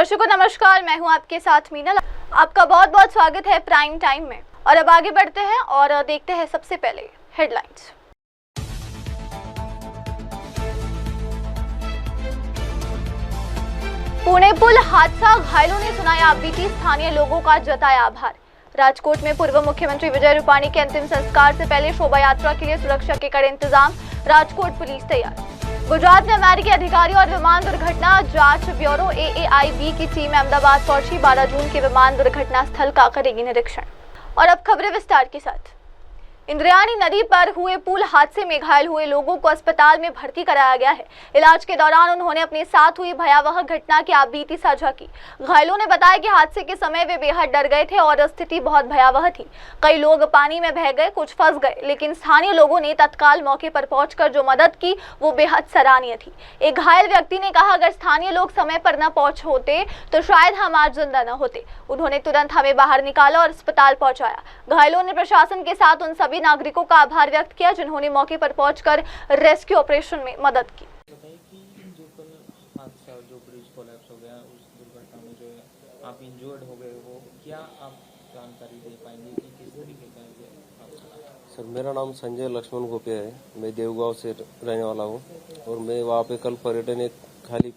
दर्शकों नमस्कार, मैं हूं आपके साथ मीनल। आपका बहुत बहुत स्वागत है प्राइम टाइम में। और अब आगे बढ़ते हैं और देखते हैं सबसे पहले हेडलाइंस। पुणे पुल हादसा, घायलों ने सुनाया बीती, स्थानीय लोगों का जताया आभार। राजकोट में पूर्व मुख्यमंत्री विजय रूपाणी के अंतिम संस्कार से पहले शोभा यात्रा के लिए सुरक्षा के कड़े इंतजाम, राजकोट पुलिस तैयार। गुजरात में अमेरिकी अधिकारी और विमान दुर्घटना जांच ब्यूरो AAIB की टीम अहमदाबाद पहुंची। 12 जून के विमान दुर्घटना स्थल का करेगी निरीक्षण। और अब खबरें विस्तार के साथ। इंद्रायणी नदी पर हुए पुल हादसे में घायल हुए लोगों को अस्पताल में भर्ती कराया गया है। इलाज के दौरान उन्होंने अपने साथ हुई भयावह घटना की आपबीती साझा की। घायलों ने बताया कि हादसे के समय वे बेहद डर गए थे और स्थिति बहुत भयावह थी। कई लोग पानी में बह गए, कुछ फंस गए, लेकिन स्थानीय लोगों ने तत्काल मौके पर पहुंचकर जो मदद की वो बेहद सराहनीय थी। एक घायल व्यक्ति ने कहा, अगर स्थानीय लोग समय पर न पहुंच होते तो शायद हम आज जिंदा न होते। उन्होंने तुरंत हमें बाहर निकाला और अस्पताल पहुंचाया। घायलों ने प्रशासन के साथ उन सभी नागरिकों का आभार व्यक्त किया जिन्होंने मौके पर पहुंचकर रेस्क्यू ऑपरेशन में मदद की। जो कल हादसा, जो ब्रिज कोलैप्स हो गया, उस दुर्घटना में जो है आप इंजर्ड हो गए, वो क्या आप जानकारी दे पाएंगे कि किस तरीके का है? सर, मेरा नाम संजय लक्ष्मण गोपे है। मैं देवगांव से रहने वाला हूँ और मैं वहाँ पे कल पर्यटन एक खाली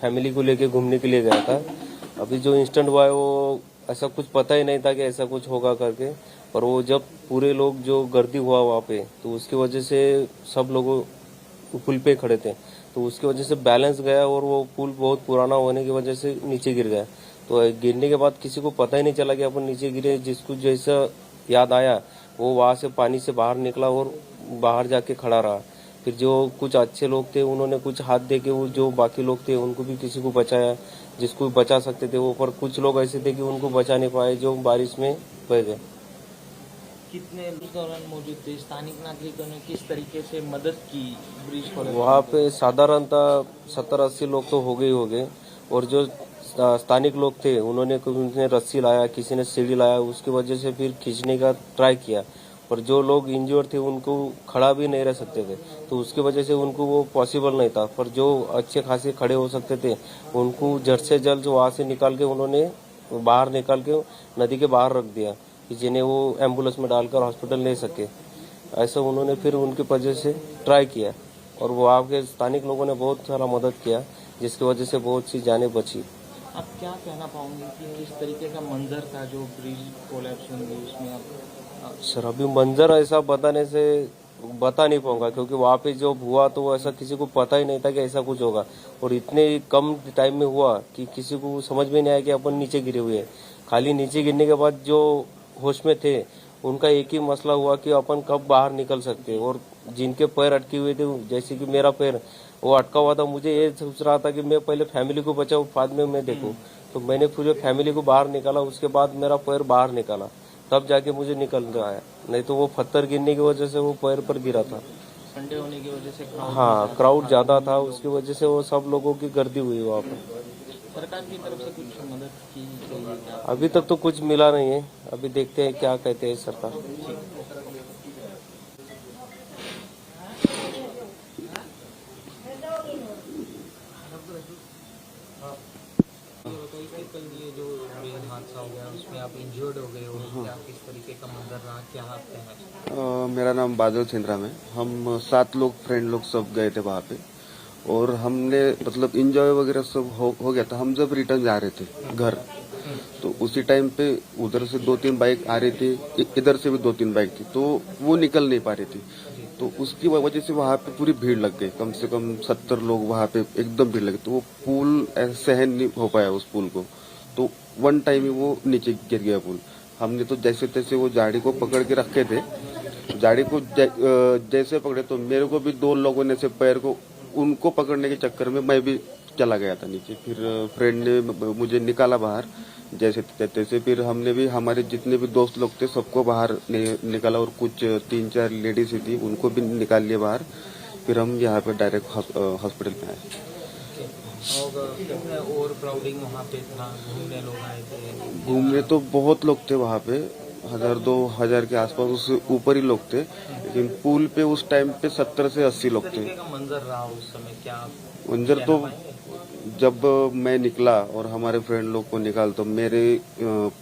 फैमिली को लेके घूमने के लिए गया था। अभी जो इंस्टेंट हुआ है वो ऐसा कुछ पता ही नहीं था कि ऐसा कुछ होगा करके, पर वो जब पूरे लोग जो गर्दी हुआ वहाँ पे, तो उसकी वजह से सब लोग पुल पे खड़े थे, तो उसकी वजह से बैलेंस गया और वो पुल बहुत पुराना होने की वजह से नीचे गिर गया। तो गिरने के बाद किसी को पता ही नहीं चला कि अपन नीचे गिरे। जिसको जैसा याद आया वो वहाँ से पानी से बाहर निकला और बाहर जाके खड़ा रहा। फिर जो कुछ अच्छे लोग थे उन्होंने कुछ हाथ दे के वो जो बाकी लोग थे उनको भी किसी को बचाया, जिसको बचा सकते थे वो, पर कुछ लोग ऐसे थे कि उनको बचा नहीं पाए, जो बारिश में बह गए। कितने उस दौरान मौजूद थे? स्थानिक नागरिकों ने किस तरीके से मदद की ब्रिज को? वहाँ पे साधारणतः 70-80 लोग तो हो गए और जो स्थानिक लोग थे उन्होंने रस्सी लाया, किसी ने सीढ़ी लाया, उसकी वजह से फिर खींचने का ट्राई किया। पर जो लोग इंजर्ड थे उनको खड़ा भी नहीं रह सकते थे, तो उसकी वजह से उनको वो पॉसिबल नहीं था। पर जो अच्छे खासे खड़े हो सकते थे उनको जल्द से जल्द वहाँ से निकाल के उन्होंने बाहर निकाल के नदी के बाहर रख दिया कि जिन्हें वो एम्बुलेंस में डालकर हॉस्पिटल ले सके। ऐसा उन्होंने फिर उनकी वजह से ट्राई किया और वो आपके स्थानिक लोगों ने बहुत सारा मदद किया, जिसकी वजह से बहुत सी जानें बची। आप क्या कहना पाओगे कि किस तरीके का मंजर था जो ब्रिज कोलैप्स हुई उसमें? आप सर, अभी मंजर ऐसा बताने से बता नहीं पाऊंगा, क्योंकि वहाँ पे जो हुआ तो वो ऐसा किसी को पता ही नहीं था कि ऐसा कुछ होगा, और इतने कम टाइम में हुआ कि किसी को समझ में नहीं आया कि अपन नीचे गिरे हुए हैं। खाली नीचे गिरने के बाद जो होश में थे उनका एक ही मसला हुआ कि अपन कब बाहर निकल सकते हैं। और जिनके पैर अटके हुए थे, जैसे कि मेरा पैर वो अटका हुआ था, मुझे ये सोच रहा था कि मैं पहले फैमिली को बचाऊं, बाद में मैं देखूं। तो मैंने पूरे फैमिली को बाहर निकाला, उसके बाद मेरा पैर बाहर निकाला, तब जाके मुझे निकल आया। नहीं तो वो पत्थर गिरने की वजह से वो पैर पर गिरा था। संडे होने की वजह से हाँ, क्राउड ज्यादा था, उसकी वजह से वो सब लोगों की गर्दी हुई वहाँ पर। सरकार की तरफ से कुछ मदद की गई? अभी तक तो कुछ मिला नहीं है, अभी देखते हैं क्या कहते हैं सरकार। कल ये जो हादसा हो गया उसमें आप इंजर्ड हो गए हो, क्या किस तरीके का मंजर रहा, क्या आप कहना? मेरा नाम बादल छिंद्राम है। हम 7 लोग फ्रेंड लोग सब गए थे वहाँ पे और हमने मतलब एंजॉय वगैरह सब हो गया था। हम जब रिटर्न जा रहे थे घर, तो उसी टाइम पे उधर से 2-3 बाइक आ रही थी, इधर से भी 2-3 बाइक थी, तो वो निकल नहीं पा रही थी। तो उसकी वजह से वहाँ पे पूरी भीड़ लग गई, कम से कम 70 लोग वहाँ पे एकदम भीड़ लग गई। तो वो पुल सहन नहीं हो पाया उस पुल को, तो वन टाइम ही वो नीचे गिर गया पुल। हमने तो जैसे तैसे वो गाड़ी को पकड़ के रखे थे, गाड़ी को जैसे पकड़े तो मेरे को भी 2 लोगों ने से पैर को उनको पकड़ने के चक्कर में मैं भी चला गया था नीचे। फिर फ्रेंड ने मुझे निकाला बाहर जैसे तैसे। फिर हमने भी, हमारे जितने भी दोस्त लोग थे सबको बाहर निकाला और कुछ 3-4 लेडीज थी उनको भी निकाल लिया बाहर। फिर हम यहाँ पे डायरेक्ट हॉस्पिटल में आए। और क्राउडिंग वहाँ पे था, घूमने लोग आए थे? घूमने तो बहुत लोग थे वहाँ पे, 1000-2000 के आसपास, उससे ऊपर ही लोग थे। लेकिन पुल पे उस टाइम पे 70 से 80 लोग थे। मंजर रहा उस समय, क्या मंजर तो जब मैं निकला और हमारे फ्रेंड लोग को निकाल तो मेरे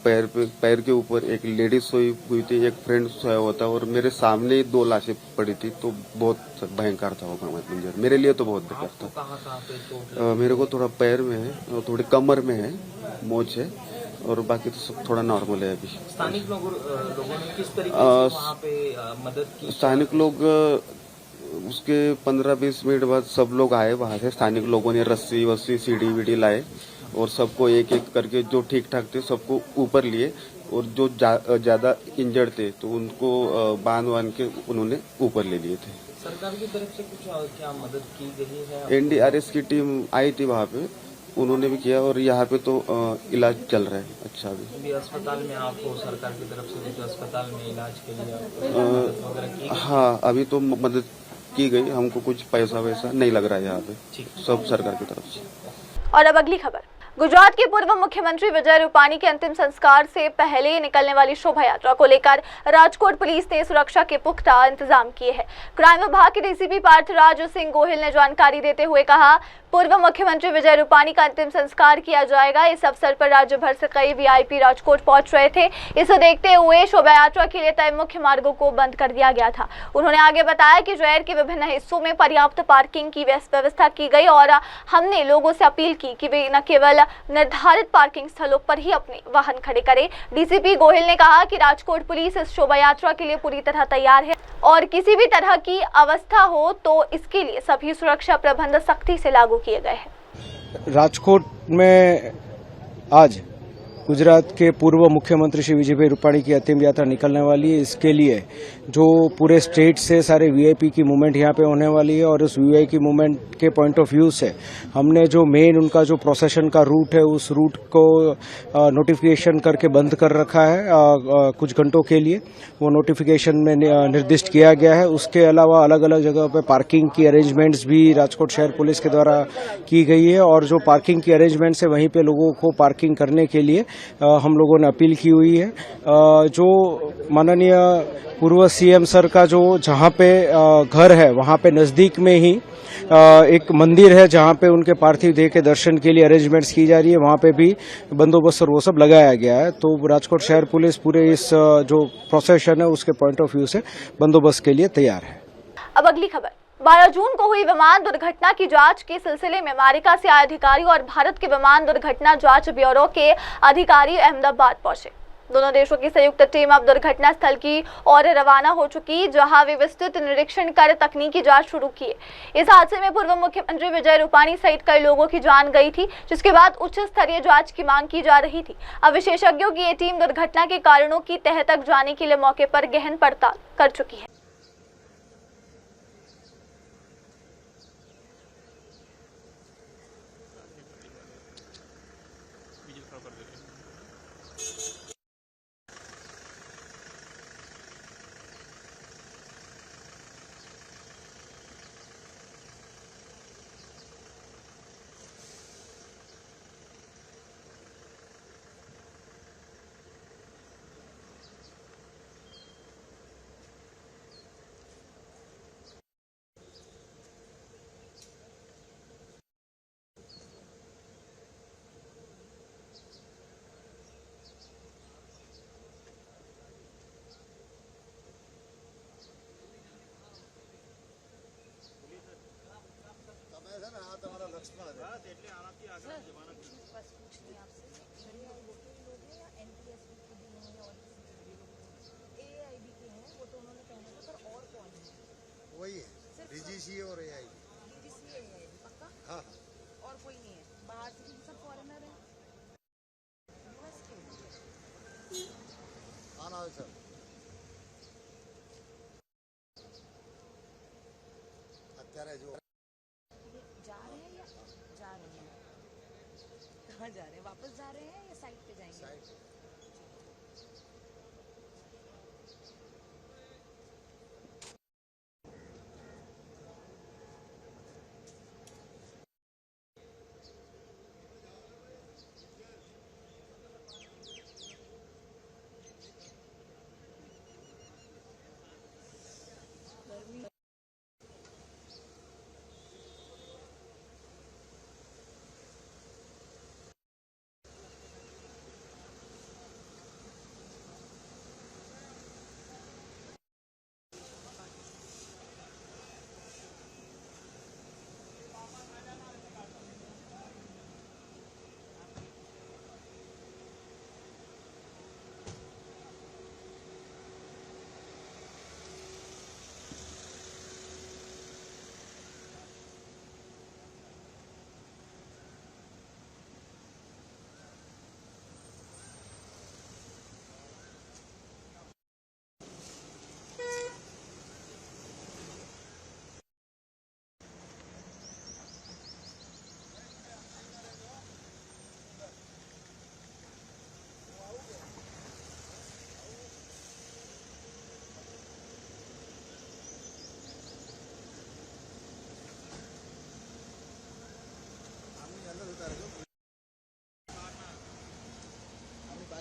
पैर के ऊपर एक लेडीज सोई हुई थी, एक फ्रेंड सोया हुआ था और मेरे सामने ही 2 लाशें पड़ी थी। तो बहुत भयंकर था वो मंजर, मेरे लिए तो बहुत बेकार था। कहाँ पे चोट मेरे को थोड़ा पैर में है और थोड़ी कमर में है, मोच है, और बाकी तो सब थोड़ा नॉर्मल है अभी। स्थानिक लोगों ने किस तरीके से वहाँ पे मदद की? स्थानिक लोग उसके 15-20 मिनट बाद सब लोग आए वहां से। स्थानिक लोगों ने रस्सी वस्सी सीढ़ी वीढ़ी लाए और सबको एक एक करके जो ठीक ठाक थे सबको ऊपर लिए, और जो ज्यादा इंजर्ड थे तो उनको बांध के उन्होंने ऊपर ले लिए थे। सरकार की तरफ से कुछ क्या मदद की गई है? NDRS की टीम आई थी वहां पे, उन्होंने भी किया, और यहाँ पे तो इलाज चल रहा है अच्छा अभी अस्पताल में आपको सरकार की तरफ से कुछ अस्पताल में इलाज के लिए मदद वगैरह की? हाँ, अभी तो मदद की गई, हमको कुछ पैसा वैसा नहीं लग रहा है यहाँ पे, सब सरकार की तरफ से। और अब अगली खबर। गुजरात के पूर्व मुख्यमंत्री विजय रूपाणी के अंतिम संस्कार से पहले निकलने वाली शोभा यात्रा को लेकर राजकोट पुलिस ने सुरक्षा के पुख्ता इंतजाम किए हैं। क्राइम विभाग के डीसीपी पार्थराज सिंह गोहिल ने जानकारी देते हुए कहा, पूर्व मुख्यमंत्री विजय रूपाणी का अंतिम संस्कार किया जाएगा। इस अवसर पर राज्य भर से कई वीआईपी राजकोट पहुंच रहे थे। इसे देखते हुए शोभा यात्रा के लिए तय मुख्य मार्गों को बंद कर दिया गया था। उन्होंने आगे बताया कि शहर के विभिन्न हिस्सों में पर्याप्त पार्किंग की व्यवस्था की गई और हमने लोगों से अपील की कि वे न केवल निर्धारित पार्किंग स्थलों पर ही अपने वाहन खड़े करें। डीसीपी गोहिल ने कहा कि राजकोट पुलिस इस शोभा यात्रा के लिए पूरी तरह तैयार है और किसी भी तरह की अवस्था हो तो इसके लिए सभी सुरक्षा प्रबंध सख्ती से लागू किए गए हैं। राजकोट में आज गुजरात के पूर्व मुख्यमंत्री श्री विजय भाई रूपाणी की अंतिम यात्रा निकलने वाली है। इसके लिए जो पूरे स्टेट से सारे वीआईपी की मूवमेंट यहाँ पे होने वाली है और उस वीआईपी मूवमेंट के पॉइंट ऑफ व्यू से हमने जो मेन उनका जो प्रोसेशन का रूट है उस रूट को नोटिफिकेशन करके बंद कर रखा है कुछ घंटों के लिए। वो नोटिफिकेशन में निर्दिष्ट किया गया है। उसके अलावा अलग अलग जगह पे पार्किंग की अरेंजमेंट्स भी राजकोट शहर पुलिस के द्वारा की गई है और जो पार्किंग की अरेंजमेंट्स है वहीं पे लोगों को पार्किंग करने के लिए हम लोगों ने अपील की हुई है। जो माननीय पूर्व सीएम सर का जो जहां पे घर है वहां पे नजदीक में ही एक मंदिर है जहां पे उनके पार्थिव देह के दर्शन के लिए अरेंजमेंट्स की जा रही है। वहां पे भी बंदोबस्त और वो सब लगाया गया है। तो राजकोट शहर पुलिस पूरे इस जो प्रोसेशन है उसके पॉइंट ऑफ व्यू से बंदोबस्त के लिए तैयार है। अब अगली खबर। 12 जून को हुई विमान दुर्घटना की जांच के सिलसिले में अमेरिका से आए अधिकारी और भारत के विमान दुर्घटना जांच ब्यूरो के अधिकारी अहमदाबाद पहुंचे। दोनों देशों की संयुक्त टीम अब दुर्घटना स्थल की ओर रवाना हो चुकी, जहां वे विस्तृत निरीक्षण कर तकनीकी जांच शुरू की। इस हादसे में पूर्व मुख्यमंत्री विजय रूपाणी सहित कई लोगों की जान गई थी, जिसके बाद उच्च स्तरीय जांच की मांग की जा रही थी। अब विशेषज्ञों की ये टीम दुर्घटना के कारणों की तह तक जाने के लिए मौके पर गहन पड़ताल कर चुकी है। वही है डीजीसीए और एआईबी। पक्का? हाँ और कोई नहीं है बाहर से, सब फॉरेनर है। आना है सर। અત્યારે जो जा रहे हैं या जा रहे हैं, कहाँ जा रहे हैं? वापस जा रहे हैं या साइड पे जाएंगे? साइड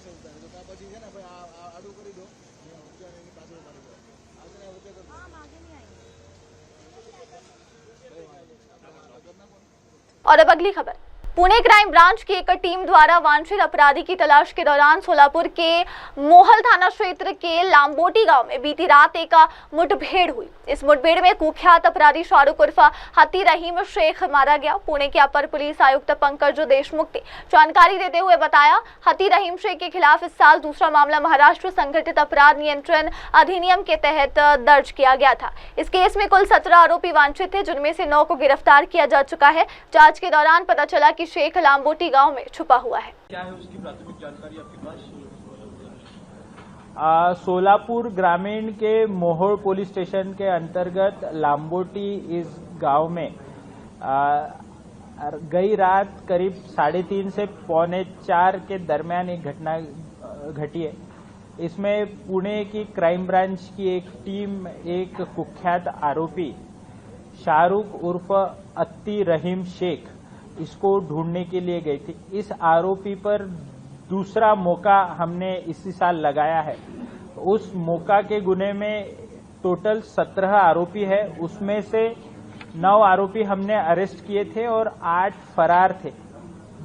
ચલતા है तो ત્યાં પછી છે ને ભાઈ આડું કરી દો એની પાછળ મારી દો આજે ના વચ્ચે हाँ हम आगे नहीं आएंगे। और अब अगली खबर। पुणे क्राइम ब्रांच की एक टीम द्वारा वांछित अपराधी की तलाश के दौरान सोलापुर के मोहल थाना क्षेत्र के लांबोटी गांव में बीती रात एक मुठभेड़ हुई। इस मुठभेड़ में कुख्यात अपराधी शाहरुख उर्फ हती रहीम शेख मारा गया। पुणे के अपर पुलिस आयुक्त पंकज देशमुख ने जानकारी देते हुए बताया, हती रहीम शेख के खिलाफ इस साल दूसरा मामला महाराष्ट्र संगठित अपराध नियंत्रण अधिनियम के तहत दर्ज किया गया था। इस केस में कुल 17 आरोपी वांछित थे, जिनमें से 9 को गिरफ्तार किया जा चुका है। जांच के दौरान पता चला कि शेख लांबोटी गांव में छुपा हुआ है। क्या है उसकी प्राथमिक जानकारी आपके पास? सोलापुर ग्रामीण के मोहोर पुलिस स्टेशन के अंतर्गत लांबोटी इस गांव में गई रात करीब 3:30 से 3:45 के दरमियान एक घटना घटी है। इसमें पुणे की क्राइम ब्रांच की एक टीम एक कुख्यात आरोपी शाहरुख उर्फ हती रहीम शेख इसको ढूंढने के लिए गई थी। इस आरोपी पर दूसरा मौका हमने इसी साल लगाया है। उस मौका के गुने में टोटल 17 आरोपी है, उसमें से 9 आरोपी हमने अरेस्ट किए थे और 8 फरार थे।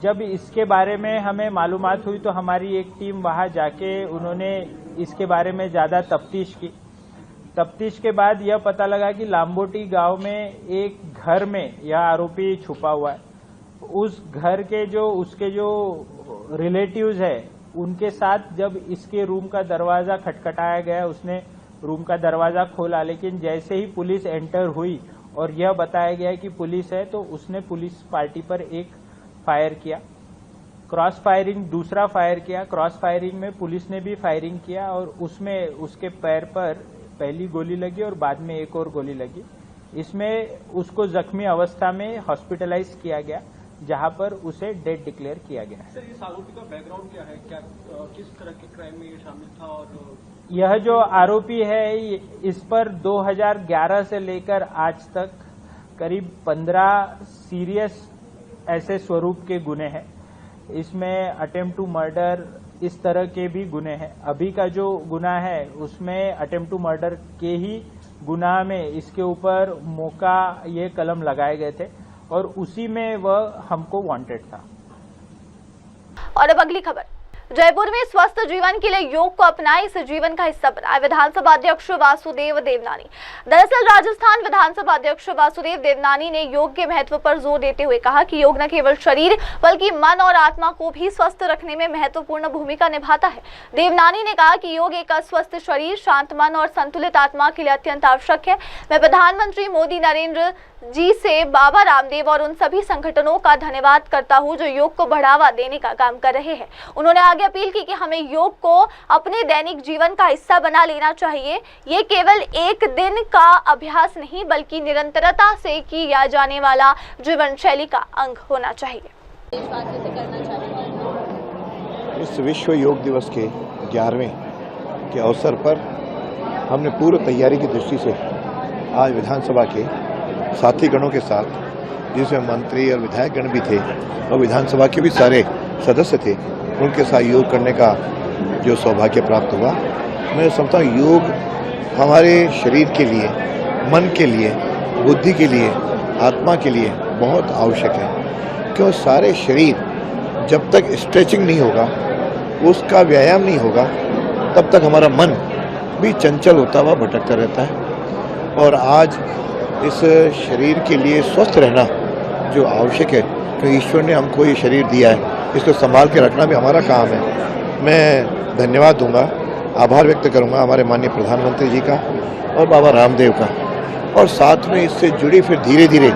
जब इसके बारे में हमें मालूमात हुई तो हमारी एक टीम वहां जाके उन्होंने इसके बारे में ज्यादा तफ्तीश की। तफ्तीश के बाद यह पता लगा कि लांबोटी गांव में एक घर में यह आरोपी छुपा हुआ है। उस घर के उसके जो रिलेटिव्स है उनके साथ जब इसके रूम का दरवाजा खटखटाया गया, उसने रूम का दरवाजा खोला, लेकिन जैसे ही पुलिस एंटर हुई और यह बताया गया कि पुलिस है तो उसने पुलिस पार्टी पर एक फायर किया। क्रॉस फायरिंग दूसरा फायर किया। क्रॉस फायरिंग में पुलिस ने भी फायरिंग किया और उसमें उसके पैर पर पहली गोली लगी और बाद में एक और गोली लगी। इसमें उसको जख्मी अवस्था में हॉस्पिटलाइज किया गया, जहां पर उसे डेड डिक्लेयर किया गया है। सर, इस आरोपी का बैकग्राउंड क्या है? क्या किस तरह के क्राइम में ये शामिल था? और यह जो आरोपी है इस पर 2011 से लेकर आज तक करीब 15 सीरियस ऐसे स्वरूप के गुने हैं। इसमें अटेम्प्ट टू मर्डर इस तरह के भी गुने हैं। अभी का जो गुना है उसमें अटेम्प्ट टू मर्डर के ही गुनाह में इसके ऊपर मौका ये कलम लगाए गए थे और उसी में वह हमको वांटेड था। और अब अगली खबर। जयपुर में स्वस्थ जीवन के लिए योग को अपनाएं, इस जीवन का हिस्सा बनाए विधानसभा अध्यक्ष वासुदेव देवनानी। दरअसल राजस्थान विधानसभा अध्यक्ष वासुदेव देवनानी ने योग के महत्व पर जोर देते हुए कहा कि योग न केवल शरीर बल्कि मन और आत्मा को भी स्वस्थ रखने में महत्वपूर्ण भूमिका निभाता है। देवनानी ने कहा कि योग एक स्वस्थ शरीर, शांत मन और संतुलित आत्मा के लिए अत्यंत आवश्यक है। मैं प्रधानमंत्री मोदी नरेंद्र जी से बाबा रामदेव और उन सभी संगठनों का धन्यवाद करता हूं जो योग को बढ़ावा देने का काम कर रहे हैं। उन्होंने आगे अपील की कि हमें योग को अपने दैनिक जीवन का हिस्सा बना लेना चाहिए। ये केवल एक दिन का अभ्यास नहीं बल्कि निरंतरता से किया जाने वाला जीवन शैली का अंग होना चाहिए। इस विश्व योग दिवस के 11वें के अवसर पर हमने पूर्व तैयारी की दृष्टि से आज विधानसभा के साथी गणों के साथ, जिसमें मंत्री और विधायक गण भी थे और विधानसभा के भी सारे सदस्य थे, उनके साथ योग करने का जो सौभाग्य प्राप्त हुआ। मैं समझता हूँ योग हमारे शरीर के लिए, मन के लिए, बुद्धि के लिए, आत्मा के लिए बहुत आवश्यक है। क्यों सारे शरीर जब तक स्ट्रेचिंग नहीं होगा, उसका व्यायाम नहीं होगा, तब तक हमारा मन भी चंचल होता हुआ भटकता रहता है। और आज इस शरीर के लिए स्वस्थ रहना जो आवश्यक है, क्योंकि ईश्वर ने हमको ये शरीर दिया है, इसको संभाल के रखना भी हमारा काम है। मैं धन्यवाद दूंगा, आभार व्यक्त करूंगा हमारे माननीय प्रधानमंत्री जी का और बाबा रामदेव का, और साथ में इससे जुड़ी फिर धीरे धीरे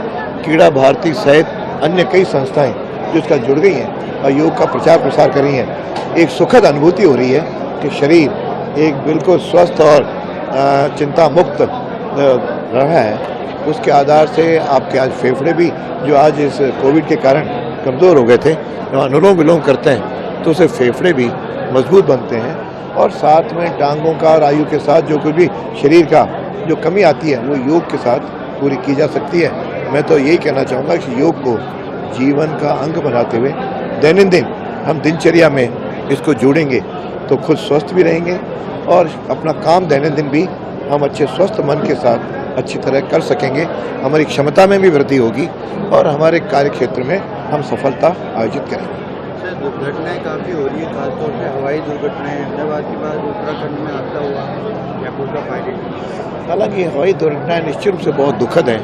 क्रीड़ा भारती सहित अन्य कई संस्थाएं जो इसका जुड़ गई हैं और योग का प्रचार प्रसार कर रही हैं। एक सुखद अनुभूति हो रही है कि शरीर एक बिल्कुल स्वस्थ और चिंता मुक्त रहा है। उसके आधार से आपके आज फेफड़े भी जो आज इस कोविड के कारण कमज़ोर हो गए थे, अनुलोम विलोम करते हैं तो उससे फेफड़े भी मजबूत बनते हैं। और साथ में टांगों का और आयु के साथ जो कुछ भी शरीर का जो कमी आती है वो योग के साथ पूरी की जा सकती है। मैं तो यही कहना चाहूँगा कि योग को जीवन का अंग बनाते हुए दैनंदिन हम दिनचर्या में इसको जोड़ेंगे तो खुद स्वस्थ भी रहेंगे और अपना काम दैनंदिन भी हम अच्छे स्वस्थ मन के साथ अच्छी तरह कर सकेंगे। हमारी क्षमता में भी वृद्धि होगी और हमारे कार्य क्षेत्र में हम सफलता अर्जित करेंगे। सर, दुर्घटनाएं काफ़ी हो रही है, खासतौर पे हवाई दुर्घटनाएं। अहमदाबाद के बाद उत्तराखंड में हादसा हुआ एयरपोर्ट का पायलट। हालांकि हवाई दुर्घटनाएं निश्चित रूप से बहुत दुखद हैं,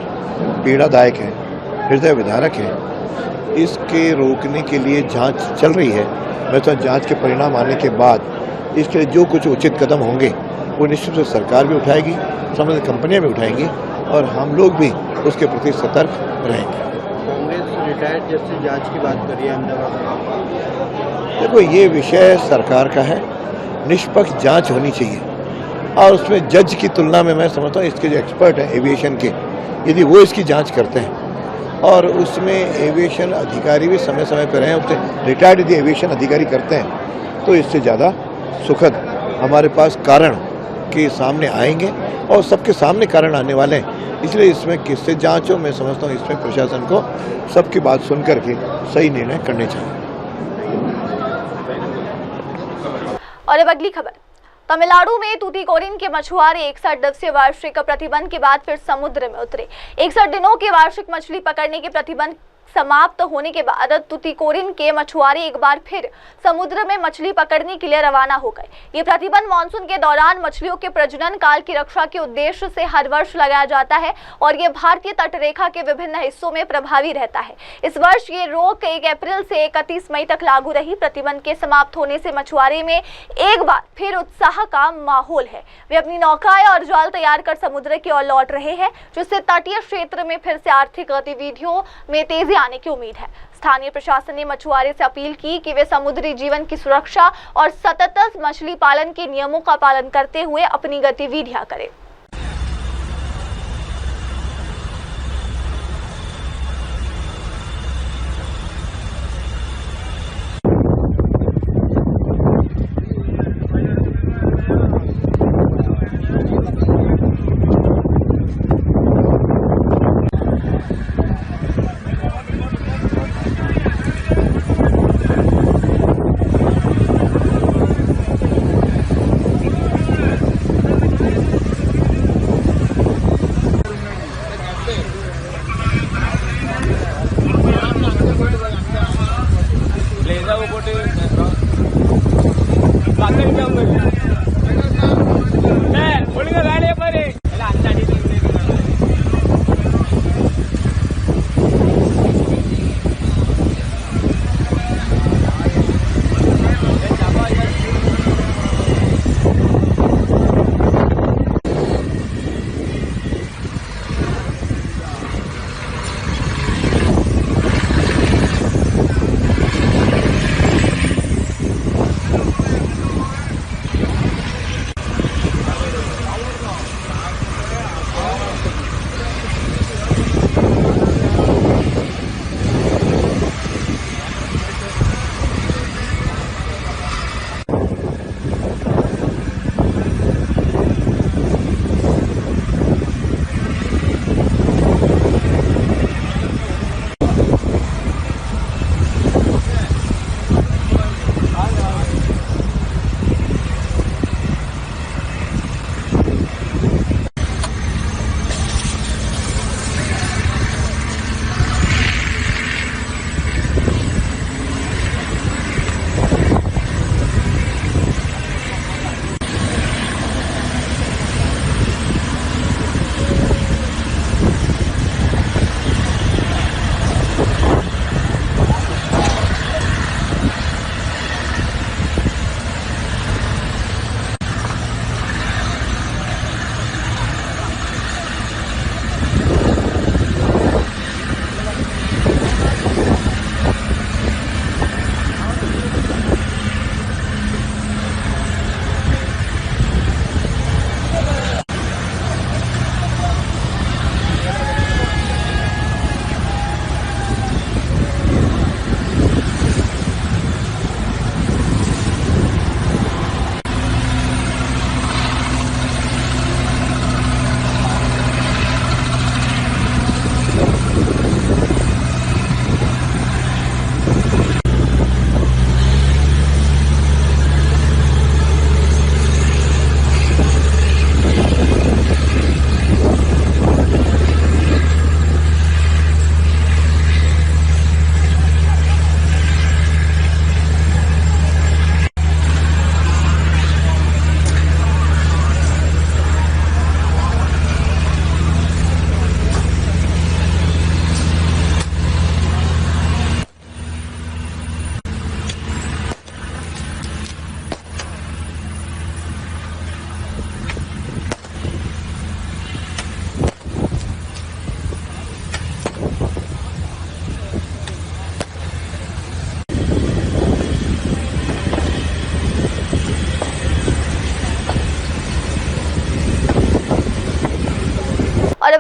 पीड़ादायक हैं, हृदय विदारक हैं। इसके रोकने के लिए जांच चल रही है। मैं तो जांच के परिणाम आने के बाद इसके लिए जो कुछ उचित कदम होंगे वो निश्चित रूप से सरकार भी उठाएगी, संबंधित कंपनियां भी उठाएंगी और हम लोग भी उसके प्रति सतर्क रहेंगे। कांग्रेस रिटायर्ड जज से जांच की बात करी है अहमदाबाद में। देखो, ये विषय सरकार का है, निष्पक्ष जांच होनी चाहिए और उसमें जज की तुलना में मैं समझता हूँ इसके जो एक्सपर्ट हैं एविएशन के, यदि वो इसकी जांच करते हैं और उसमें एविएशन अधिकारी भी समय समय पर रहें, उससे रिटायर्ड यदि एविएशन अधिकारी करते हैं तो इससे ज़्यादा सुखद हमारे पास कारण के सामने आएंगे और सबके सामने कारण आने वाले हैं। इसलिए इसमें किससे जांच हो, मैं समझता हूँ इसमें प्रशासन को सबकी बात सुन करके सही निर्णय करने चाहिए। और अब अगली खबर। तमिलनाडु में तूतीकोरिन के मछुआरे 61 दिवसीय वार्षिक प्रतिबंध के बाद फिर समुद्र में उतरे। 61 दिनों के वार्षिक मछली पकड़ने के प्रतिबंध समाप्त होने के बाद तूतीकोरिन के मछुआरे एक बार फिर समुद्र में मछली पकड़ने के लिए रवाना हो गए। ये प्रतिबंध मानसून के दौरान मछलियों के प्रजनन काल की रक्षा के उद्देश्य से हर वर्ष लगाया जाता है और ये भारतीय तटरेखा के विभिन्न हिस्सों में प्रभावी रहता है। इस वर्ष ये रोक 1 अप्रैल से 31 मई तक लागू रही। प्रतिबंध के समाप्त होने से मछुआरे में एक बार फिर उत्साह का माहौल है। वे अपनी नौकाएं और जाल तैयार कर समुद्र की ओर लौट रहे हैं, जिससे तटीय क्षेत्र में फिर से आर्थिक गतिविधियों में तेजी आने की उम्मीद है। स्थानीय प्रशासन ने मछुआरे से अपील की कि वे समुद्री जीवन की सुरक्षा और सतत मछली पालन के नियमों का पालन करते हुए अपनी गतिविधियां करें।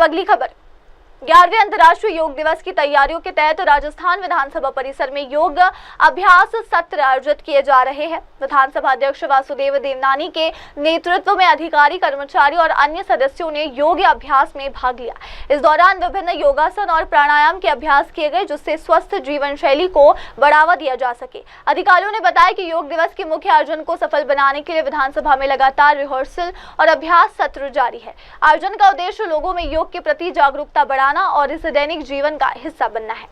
अब अगली खबर। 11वें अंतर्राष्ट्रीय योग दिवस की तैयारियों के तहत राजस्थान विधानसभा परिसर में योग अभ्यास सत्र आयोजित किए जा रहे हैं। विधानसभा अध्यक्ष वासुदेव देवनानी के नेतृत्व में अधिकारी, कर्मचारी और अन्य सदस्यों ने योग अभ्यास में भाग लिया। इस दौरान विभिन्न योगासन और प्राणायाम के अभ्यास किए गए, जिससे स्वस्थ जीवन शैली को बढ़ावा दिया जा सके। अधिकारियों ने बताया कि योग दिवस के मुख्य आयोजन को सफल बनाने के लिए विधानसभा में लगातार रिहर्सल और अभ्यास सत्र जारी है। आयोजन का उद्देश्य लोगों में योग के प्रति जागरूकता बढ़ाना और इस दैनिक जीवन का हिस्सा बनना है।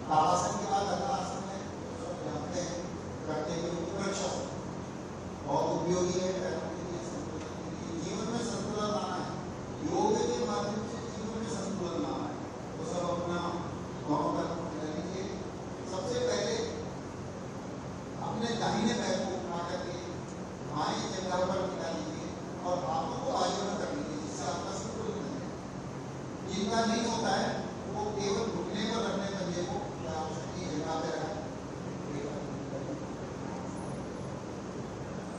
ताड़ासन के बाद अगला आसन है जानते हैं करने के लिए वृक्ष बहुत उपयोगी है। जीवन में संतुलन लाना है, योग के माध्यम से जीवन में संतुलन लाना है। तो सब अपना गाँव का लीजिए। सबसे पहले अपने दाहिने पैर को उठा करके बाएं जगह पर टिका लीजिए और हाथों को आगे कर लीजिए, जिससे आपका संतुलन बने। जिनका नहीं होता है वो केवल घुटने पर रखने पंजे को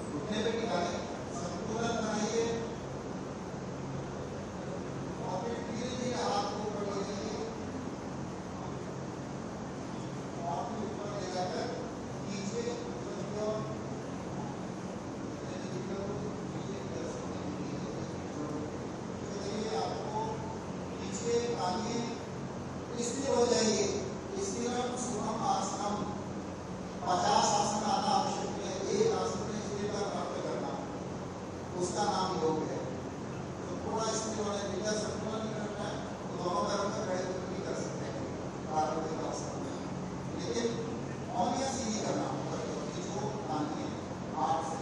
घुटने पे टिका लें, संतुलन बनाइए और फिर धीरे धीरे हाथ को ऊपर ले जाइए और फिर ऊपर ले जाकर नीचे आपको नीचे आइए, स्थिर हो जाइए। स्थिरम सुखम आसनम 50 आसन आना आवश्यक है। एक आसन में स्थिरता प्राप्त करना, उसका नाम योग है। तो थोड़ा स्थिर होने के लिए संतुलन नहीं रखना है तो दोनों पैरों में खड़े होकर भी कर सकते हैं प्रारंभिक आसन में, लेकिन और यह सीधी करना होगा जो तानिए हाथ से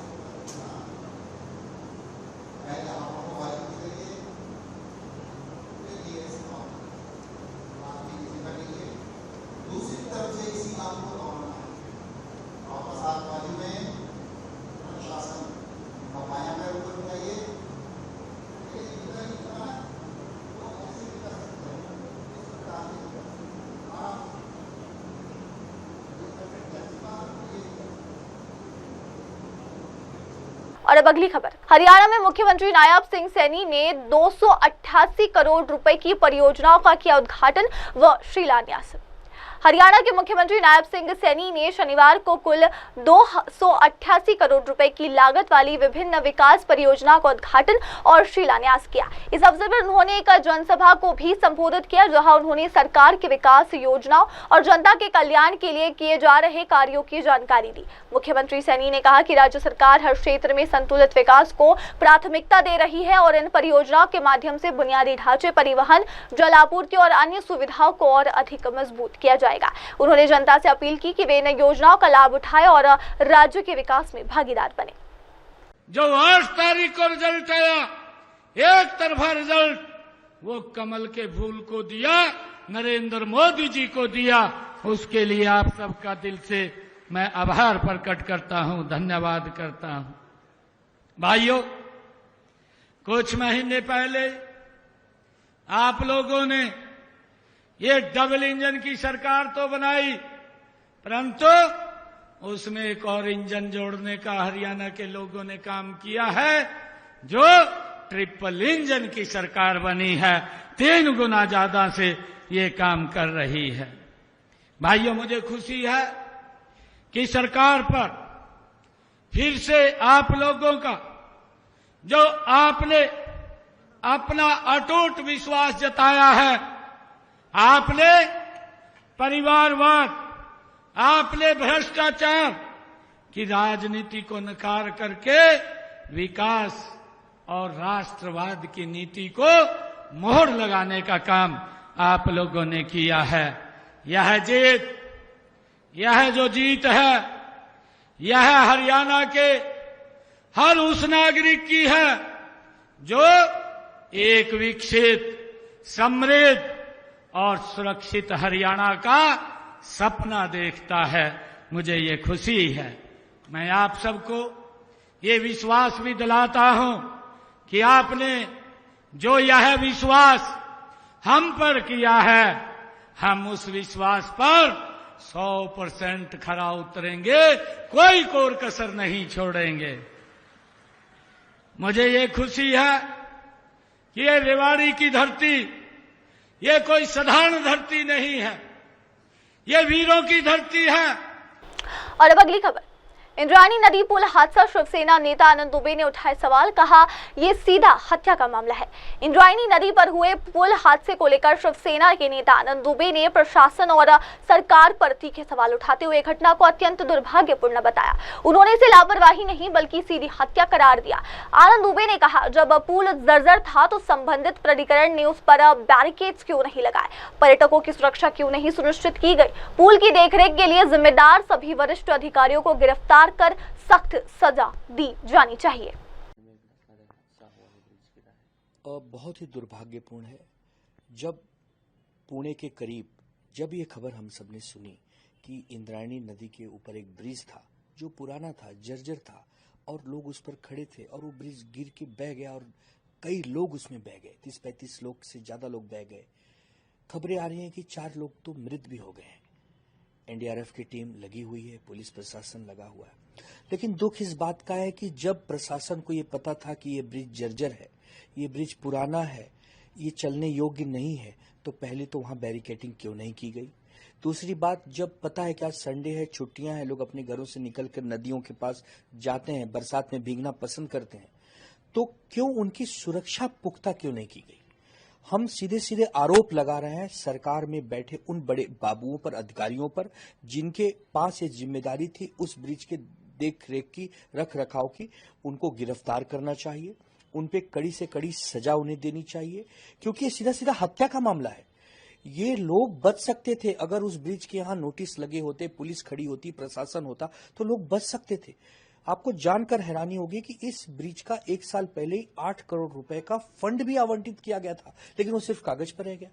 पहले हाथों को वायु के जरिए फिर धीरे से दूसरी तरफ से इसी काम को दोहराना है। वापस हाथ बाजू में शासन और बायां पैर ऊपर उठाइए। और अब अगली खबर। हरियाणा में मुख्यमंत्री नायब सिंह सैनी ने 288 करोड़ रुपए की परियोजनाओं का किया उद्घाटन व शिलान्यास। हरियाणा के मुख्यमंत्री नायब सिंह सैनी ने शनिवार को कुल 288 करोड़ रुपए की लागत वाली विभिन्न विकास परियोजनाओं का उद्घाटन और शिलान्यास किया। इस अवसर पर उन्होंने एक जनसभा को भी संबोधित किया, जहां उन्होंने सरकार की विकास योजनाओं और जनता के कल्याण के लिए किए जा रहे कार्यों की जानकारी दी। मुख्यमंत्री सैनी ने कहा कि राज्य सरकार हर क्षेत्र में संतुलित विकास को प्राथमिकता दे रही है और इन परियोजनाओं के माध्यम से बुनियादी ढांचे, परिवहन, जल आपूर्ति और अन्य सुविधाओं को और अधिक मजबूत किया जाएगा। उन्होंने जनता से अपील की कि वे इन योजनाओं का लाभ उठाएं और राज्य के विकास में भागीदार बने। जो 8 तारीख को रिजल्ट आया, एक तरफा रिजल्ट, वो कमल के फूल को दिया, नरेंद्र मोदी जी को दिया। उसके लिए आप सबका दिल से मैं आभार प्रकट करता हूं, धन्यवाद करता हूं। भाइयों, कुछ महीने पहले आप लोगों ने ये डबल इंजन की सरकार तो बनाई, परंतु उसमें एक और इंजन जोड़ने का हरियाणा के लोगों ने काम किया है, जो ट्रिपल इंजन की सरकार बनी है। 3 गुना ज्यादा से ये काम कर रही है। भाइयों, मुझे खुशी है कि सरकार पर फिर से आप लोगों का, जो आपने अपना अटूट विश्वास जताया है, आपने परिवारवाद, आपने भ्रष्टाचार की राजनीति को नकार करके विकास और राष्ट्रवाद की नीति को मोहर लगाने का काम आप लोगों ने किया है। यह जो जीत है, यह हरियाणा के हर उस नागरिक की है जो एक विकसित, समृद्ध और सुरक्षित हरियाणा का सपना देखता है। मुझे ये खुशी है। मैं आप सबको ये विश्वास भी दिलाता हूं कि आपने जो यह विश्वास हम पर किया है, हम उस विश्वास पर 100% खरा उतरेंगे, कोई कोर कसर नहीं छोड़ेंगे। मुझे ये खुशी है कि ये रेवाड़ी की धरती ये कोई साधारण धरती नहीं है, ये वीरों की धरती है। और अब अगली खबर। इंद्रायणी नदी पुल हादसा, शिवसेना नेता आनंद दुबे ने उठाए सवाल, कहा यह सीधा हत्या का मामला है। इंद्रायणी नदी पर हुए पुल हादसे को लेकर शिवसेना के नेता आनंद दुबे ने प्रशासन और सरकार पर तीखे सवाल उठाते हुए घटना को अत्यंत दुर्भाग्यपूर्ण बताया। उन्होंने इसे लापरवाही नहीं बल्कि सीधी हत्या करार दिया। आनंद दुबे ने कहा, जब पुल जर्जर था तो संबंधित प्राधिकरण ने उस पर बैरिकेड्स क्यों नहीं लगाए, पर्यटकों की सुरक्षा क्यों नहीं सुनिश्चित की गई, पुल की देखरेख के लिए जिम्मेदार सभी वरिष्ठ अधिकारियों को गिरफ्तार कर सख्त सजा दी जानी चाहिए। बहुत ही दुर्भाग्यपूर्ण है जब पुणे के करीब जब ये खबर हम सबने सुनी कि इंद्रायणी नदी के ऊपर एक ब्रिज था जो पुराना था, जर्जर था और लोग उस पर खड़े थे और वो ब्रिज गिर के बह गया और कई लोग उसमें बह गए, 30-35 लोग से ज्यादा लोग बह गए। खबरें आ रही हैं कि 4 लोग तो मृत भी हो गए हैं। एनडीआरएफ की टीम लगी हुई है, पुलिस प्रशासन लगा हुआ है। लेकिन दुख इस बात का है कि जब प्रशासन को ये पता था कि ये ब्रिज जर्जर है, ये ब्रिज पुराना है, ये चलने योग्य नहीं है, तो पहले तो वहां बैरिकेडिंग क्यों नहीं की गई। दूसरी बात, जब पता है कि आज संडे है, छुट्टियां हैं, लोग अपने घरों से निकलकर नदियों के पास जाते हैं, बरसात में भीगना पसंद करते हैं, तो क्यों उनकी सुरक्षा पुख्ता क्यों नहीं की गई। हम सीधे सीधे आरोप लगा रहे हैं सरकार में बैठे उन बड़े बाबुओं पर, अधिकारियों पर, जिनके पास ये जिम्मेदारी थी उस ब्रिज के देख रेख की, रख रखाव की। उनको गिरफ्तार करना चाहिए, उन पे कड़ी से कड़ी सजा उन्हें देनी चाहिए, क्योंकि ये सीधा सीधा हत्या का मामला है। ये लोग बच सकते थे अगर उस ब्रिज के यहां नोटिस लगे होते, पुलिस खड़ी होती, प्रशासन होता, तो लोग बच सकते थे। आपको जानकर हैरानी होगी कि इस ब्रिज का 1 साल पहले ही 8 करोड़ रुपए का फंड भी आवंटित किया गया था, लेकिन वो सिर्फ कागज पर रह गया।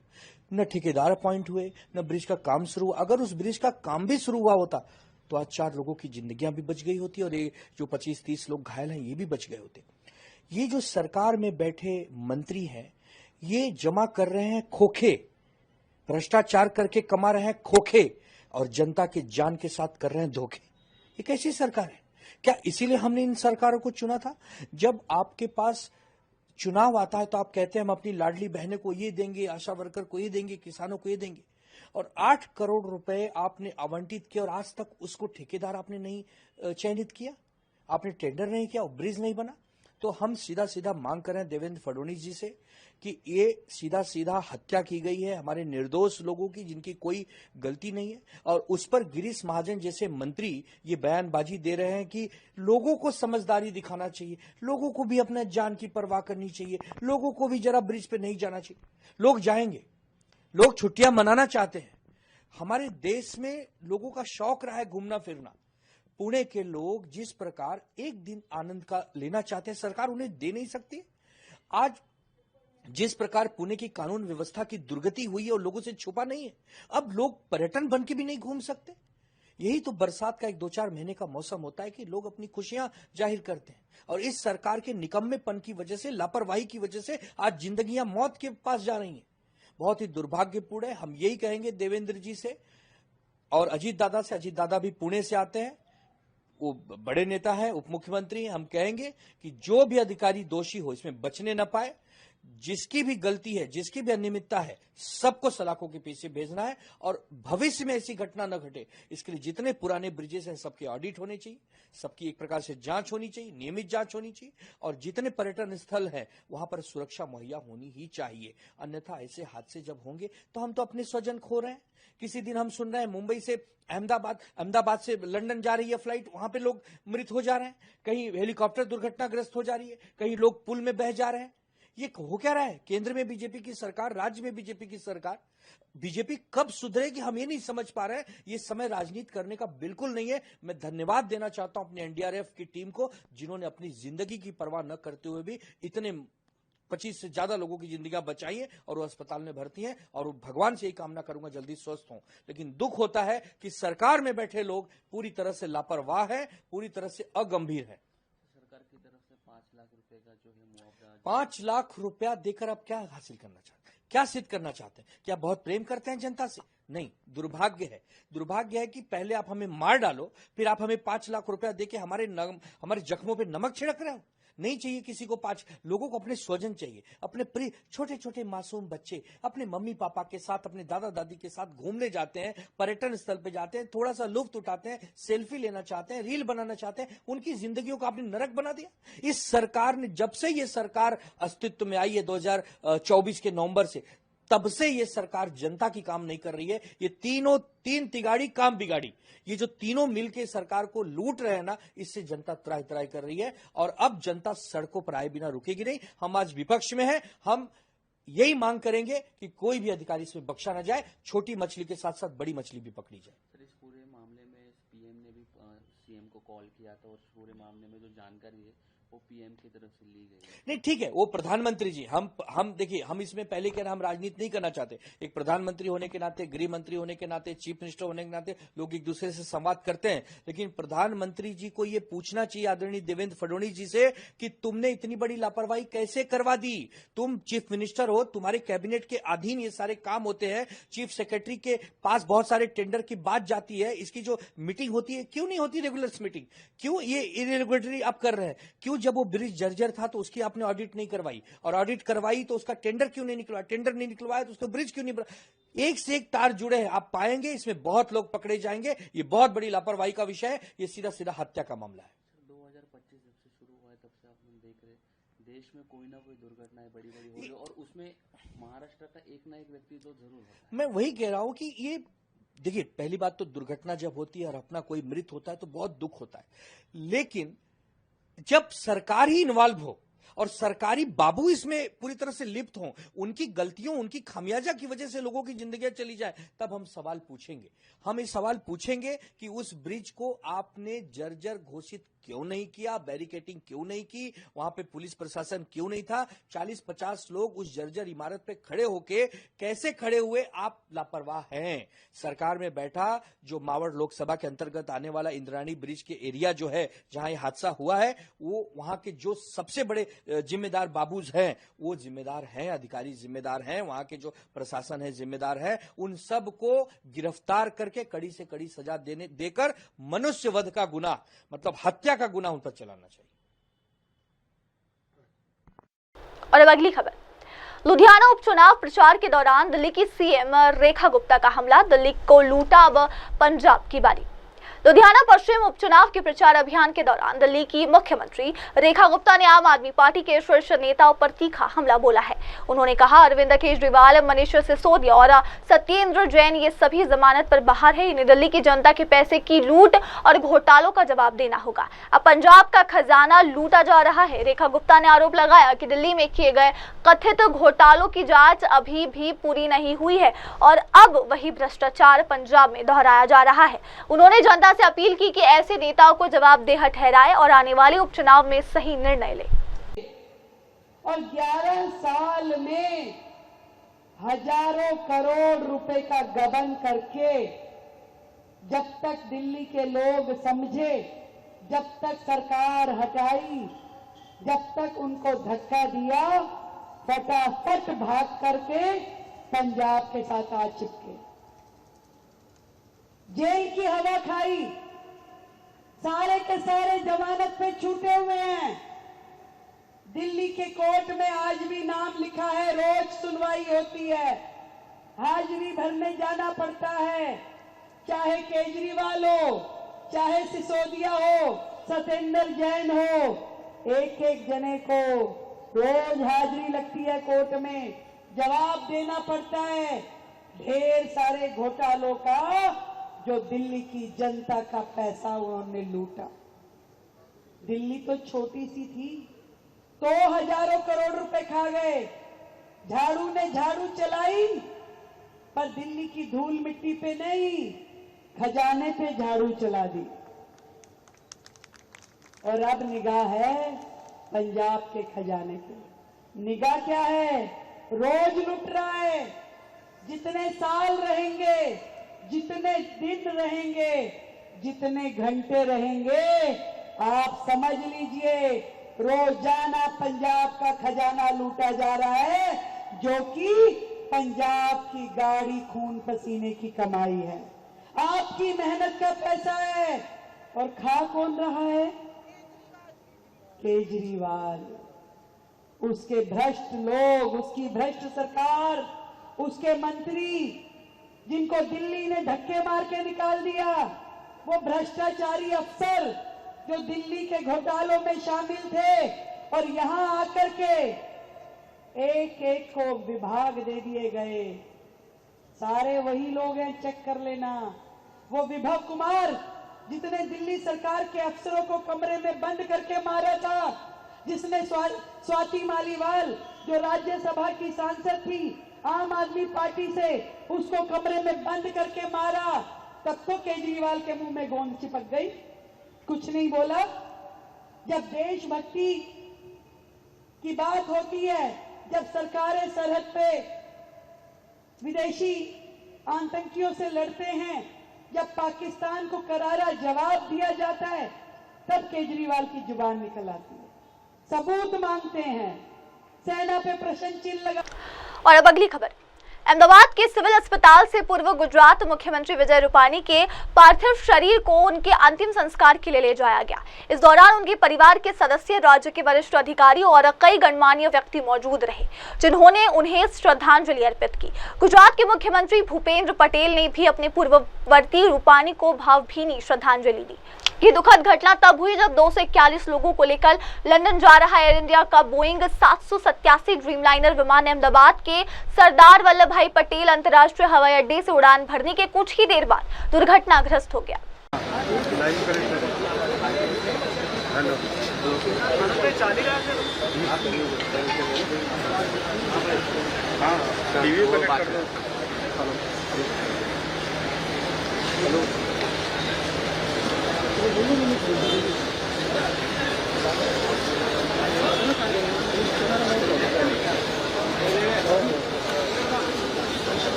न ठेकेदार अपॉइंट हुए, न ब्रिज का काम शुरू हुआ। अगर उस ब्रिज का काम भी शुरू हुआ होता तो आज 4 लोगों की जिंदगियां भी बच गई होती और ये जो 25-30 लोग घायल हैं ये भी बच गए होते। ये जो सरकार में बैठे मंत्री हैं, ये जमा कर रहे हैं खोखे, भ्रष्टाचार करके कमा रहे हैं खोखे और जनता के जान के साथ कर रहे हैं धोखे। ये कैसी सरकार है? क्या इसीलिए हमने इन सरकारों को चुना था? जब आपके पास चुनाव आता है तो आप कहते हैं हम अपनी लाडली बहनों को ये देंगे, आशा वर्कर को ये देंगे, किसानों को ये देंगे, और 8 करोड़ रुपए आपने आवंटित किया और आज तक उसको ठेकेदार आपने नहीं चयनित किया, आपने टेंडर नहीं किया, ब्रिज नहीं बना। तो हम सीधा सीधा मांग कर रहे हैं देवेंद्र फडणवीस जी से कि ये सीधा सीधा हत्या की गई है हमारे निर्दोष लोगों की, जिनकी कोई गलती नहीं है। और उस पर गिरीश महाजन जैसे मंत्री ये बयानबाजी दे रहे हैं कि लोगों को समझदारी दिखाना चाहिए, लोगों को भी अपने जान की परवाह करनी चाहिए, लोगों को भी जरा ब्रिज पे नहीं जाना चाहिए। लोग जाएंगे, लोग छुट्टियां मनाना चाहते हैं। हमारे देश में लोगों का शौक रहा है घूमना फिरना। पुणे के लोग जिस प्रकार एक दिन आनंद का लेना चाहते हैं, सरकार उन्हें दे नहीं सकती। आज जिस प्रकार पुणे की कानून व्यवस्था की दुर्गति हुई है और लोगों से छुपा नहीं है, अब लोग पर्यटन बन के भी नहीं घूम सकते। यही तो बरसात का 1-2-4 महीने का मौसम होता है कि लोग अपनी खुशियां जाहिर करते हैं, और इस सरकार के निकम्मेपन की वजह से, लापरवाही की वजह से आज जिंदगियां मौत के पास जा रही हैं। बहुत ही दुर्भाग्यपूर्ण है। हम यही कहेंगे देवेंद्र जी से और अजीत दादा से। अजीत दादा भी पुणे से आते हैं, वो बड़े नेता है, उप मुख्यमंत्री। हम कहेंगे कि जो भी अधिकारी दोषी हो इसमें बचने न पाए, जिसकी भी गलती है, जिसकी भी अनियमितता है, सबको सलाखों के पीछे भेजना है और भविष्य में ऐसी घटना न घटे इसके लिए जितने पुराने ब्रिजेस हैं सबके ऑडिट होने चाहिए, सबकी एक प्रकार से जांच होनी चाहिए, नियमित जांच होनी चाहिए, और जितने पर्यटन स्थल हैं वहां पर सुरक्षा मुहैया होनी ही चाहिए। अन्यथा ऐसे हादसे जब होंगे तो हम तो अपने स्वजन खो रहे हैं। किसी दिन हम सुन रहे हैं मुंबई से अहमदाबाद से लंदन जा रही है फ्लाइट, वहां पे लोग मृत हो जा रहे हैं, कहीं हेलीकॉप्टर दुर्घटनाग्रस्त हो जा रही है, कहीं लोग पुल में बह जा रहे हैं। ये हो क्या रहा है? केंद्र में बीजेपी की सरकार, राज्य में बीजेपी की सरकार। बीजेपी कब सुधरेगी हम ये नहीं समझ पा रहे हैं। ये समय राजनीति करने का बिल्कुल नहीं है। मैं धन्यवाद देना चाहता हूं अपने एनडीआरएफ की टीम को, जिन्होंने अपनी जिंदगी की परवाह न करते हुए भी इतने 25 से ज्यादा लोगों की जिंदगियां बचाई हैं और वो अस्पताल में भर्ती हैं, और भगवान से यही कामना करूंगा जल्दी स्वस्थ हों। लेकिन दुख होता है कि सरकार में बैठे लोग पूरी तरह से लापरवाह है, पूरी तरह से अगंभीर है। सरकार की तरफ से 5 लाख रुपए का जो है मुआवजा, 5 लाख रुपया देकर आप क्या हासिल करना चाहते हैं, क्या सिद्ध करना चाहते हैं? क्या बहुत प्रेम करते हैं जनता से? नहीं, दुर्भाग्य है कि पहले आप हमें मार डालो, फिर आप हमें 5 लाख रुपया देके हमारे जख्मों पे नमक छिड़क रहे हो। नहीं चाहिए किसी को 5 लोगों को अपने स्वजन चाहिए, अपने प्रिय छोटे छोटे मासूम बच्चे अपने मम्मी पापा के साथ, अपने दादा दादी के साथ घूमने जाते हैं, पर्यटन स्थल पे जाते हैं, थोड़ा सा लुत्फ उठाते हैं, सेल्फी लेना चाहते हैं, रील बनाना चाहते हैं, उनकी जिंदगियों को आपने नरक बना दिया। इस सरकार ने, जब से ये सरकार अस्तित्व में आई है 2024 के नवंबर से, तब से ये सरकार जनता की काम नहीं कर रही है। ये तीन तिगाड़ी काम बिगाड़ी, ये जो तीनों मिलके सरकार को लूट रहे हैं ना, इससे जनता त्राही त्राही कर रही है। और अब जनता सड़कों पर आए बिना रुकेगी नहीं। हम आज विपक्ष में हैं, हम यही मांग करेंगे कि कोई भी अधिकारी इसमें बख्शा ना जाए, छोटी मछली के साथ साथ बड़ी मछली भी पकड़ी जाए। सर, इस पूरे मामले में पीएम ने भी सीएम को कॉल किया था और इस पूरे मामले में जो जानकारी है वो पीएम की तरफ से ली गई है। नहीं, ठीक है, वो प्रधानमंत्री जी, हम देखिए, हम इसमें पहले कह रहे हम राजनीति नहीं करना चाहते। एक प्रधानमंत्री होने के नाते, गृह मंत्री होने के नाते, चीफ मिनिस्टर होने के नाते लोग एक दूसरे से संवाद करते हैं। लेकिन प्रधानमंत्री जी को ये पूछना चाहिए आदरणीय देवेंद्र फडणवीस जी से कि तुमने इतनी बड़ी लापरवाही कैसे करवा दी? तुम चीफ मिनिस्टर हो, तुम्हारे कैबिनेट के अधीन ये सारे काम होते हैं, चीफ सेक्रेटरी के पास बहुत सारे टेंडर की बात जाती है, इसकी जो मीटिंग होती है क्यों नहीं होती रेगुलर मीटिंग? क्यों ये इरेगुलरिटी आप कर रहे हैं? क्यों जब वो ब्रिज जर्जर था तो उसकी आपने ऑडिट नहीं करवाई, और ऑडिट करवाई तो उसका टेंडर क्यों नहीं निकलवाया? टेंडर नहीं निकलवाया तो उसका ब्रिज क्यों नहीं बना? एक से एक तार जुड़े हैं, आप पाएंगे इसमें बहुत लोग पकड़े जाएंगे। ये बहुत बड़ी लापरवाही का विषय है, ये सीधा सीधा हत्या का मामला है। 2025 जब से शुरू हुआ है तब से आप लोग देख रहे देश में कोई ना कोई दुर्घटनाएं बड़ी बड़ी हो रही है, और उसमें महाराष्ट्र का एक ना एक व्यक्ति तो जरूर होता है। मैं वही कह रहा हूं कि ये देखिए, पहली बात तो दुर्घटना जब होती है और अपना कोई मृत होता है तो बहुत दुख होता है। लेकिन जब सरकार ही इन्वॉल्व हो और सरकारी बाबू इसमें पूरी तरह से लिप्त हों, उनकी गलतियों, उनकी खामियाजा की वजह से लोगों की जिंदगी चली जाए, तब हम सवाल पूछेंगे। हम ये सवाल पूछेंगे कि उस ब्रिज को आपने जर्जर घोषित क्यों नहीं किया, बैरिकेटिंग क्यों नहीं की, वहां पे पुलिस प्रशासन क्यों नहीं था? 40-50 लोग उस जर्जर इमारत पे खड़े होके कैसे खड़े हुए? आप लापरवाह हैं। सरकार में बैठा जो मावड़ लोकसभा के अंतर्गत आने वाला इंद्राणी ब्रिज के एरिया जो है जहां ये हादसा हुआ है, वो वहां के जो सबसे बड़े जिम्मेदार बाबूज हैं वो जिम्मेदार हैं, अधिकारी जिम्मेदार हैं, वहां के जो प्रशासन है जिम्मेदार है, उन सब को गिरफ्तार करके कड़ी से कड़ी सजा देकर मनुष्य वध का गुनाह, मतलब हत्या का गुनाह उन पर चलाना चाहिए। और अब अगली खबर, लुधियाना उपचुनाव प्रचार के दौरान दिल्ली की सीएम रेखा गुप्ता का हमला, दिल्ली को लूटा अब पंजाब की बारी। लुधियाना पश्चिम उपचुनाव के प्रचार अभियान के दौरान दिल्ली की मुख्यमंत्री रेखा गुप्ता ने आम आदमी पार्टी के शीर्ष नेताओं पर तीखा हमला बोला है। उन्होंने कहा, अरविंद केजरीवाल, मनीष सिसोदिया और सत्येंद्र जैन ये सभी जमानत पर बाहर है। इन्हें दिल्ली की जनता के पैसे की लूट और घोटालों का जवाब देना होगा। अब पंजाब का खजाना लूटा जा रहा है। रेखा गुप्ता ने आरोप लगाया कि दिल्ली में किए गए कथित घोटालों की जांच अभी भी पूरी नहीं हुई है और अब वही भ्रष्टाचार पंजाब में दोहराया जा रहा है। उन्होंने जनता से अपील की कि ऐसे नेताओं को जवाबदेह ठहराए और आने वाले उपचुनाव में सही निर्णय ले। और 11 साल में हजारों करोड़ रुपए का गबन करके जब तक दिल्ली के लोग समझे, जब तक सरकार हटाई, जब तक उनको धक्का दिया, फटाफट भाग करके पंजाब के साथ आ चिपके, जेल की हवा खाई, सारे के सारे जमानत पे छूटे हुए हैं। दिल्ली के कोर्ट में आज भी नाम लिखा है, रोज सुनवाई होती है, हाजिरी भरने जाना पड़ता है। चाहे केजरीवाल हो, चाहे सिसोदिया हो, सत्येंद्र जैन हो, एक एक जने को रोज हाजिरी लगती है कोर्ट में, जवाब देना पड़ता है ढेर सारे घोटालों का जो दिल्ली की जनता का पैसा उन्होंने लूटा। दिल्ली तो छोटी सी थी तो हजारों करोड़ रुपए खा गए। झाड़ू ने झाड़ू चलाई पर दिल्ली की धूल मिट्टी पे नहीं, खजाने पे झाड़ू चला दी। और अब निगाह है पंजाब के खजाने पे। निगाह क्या है? रोज लुट रहा है। जितने साल रहेंगे, जितने दिन रहेंगे, जितने घंटे रहेंगे, आप समझ लीजिए रोजाना पंजाब का खजाना लूटा जा रहा है, जो कि पंजाब की गाड़ी खून पसीने की कमाई है, आपकी मेहनत का पैसा है। और खा कौन रहा है? केजरीवाल, उसके भ्रष्ट लोग, उसकी भ्रष्ट सरकार, उसके मंत्री जिनको दिल्ली ने धक्के मार के निकाल दिया, वो भ्रष्टाचारी अफसर जो दिल्ली के घोटालों में शामिल थे और यहां आकर के एक एक को विभाग दे दिए गए। सारे वही लोग हैं, चेक कर लेना। वो विभव कुमार जिसने दिल्ली सरकार के अफसरों को कमरे में बंद करके मारा था, जिसने स्वाति मालीवाल जो राज्यसभा की सांसद थी आम आदमी पार्टी से, उसको कमरे में बंद करके मारा, तब तो केजरीवाल के मुंह में गोंद चिपक गई, कुछ नहीं बोला। जब देशभक्ति की बात होती है, जब सरकारें सरहद पे विदेशी आतंकियों से लड़ते हैं, जब पाकिस्तान को करारा जवाब दिया जाता है, तब केजरीवाल की जुबान निकल आती है। सबूत मांगते हैं, सेना पे प्रश्न चिन्ह लगा। और अब अगली खबर, अहमदाबाद के सिविल अस्पताल से पूर्व गुजरात मुख्यमंत्री विजय रूपाणी के पार्थिव शरीर को उनके अंतिम संस्कार के लिए ले जाया गया। इस दौरान उनके परिवार के सदस्य, राज्य के वरिष्ठ अधिकारी और कई गणमान्य व्यक्ति मौजूद रहे, जिन्होंने उन्हें श्रद्धांजलि अर्पित की। गुजरात के मुख्यमंत्री भूपेंद्र पटेल ने भी अपने पूर्ववर्ती रूपाणी को भावभीनी श्रद्धांजलि दी। ये दुखद घटना तब हुई जब 241 लोगों को लेकर लंदन जा रहा एयर इंडिया का बोइंग 787 ड्रीमलाइनर विमान अहमदाबाद के सरदार वल्लभ भाई पटेल अंतर्राष्ट्रीय हवाई अड्डे से उड़ान भरने के कुछ ही देर बाद दुर्घटनाग्रस्त हो गया।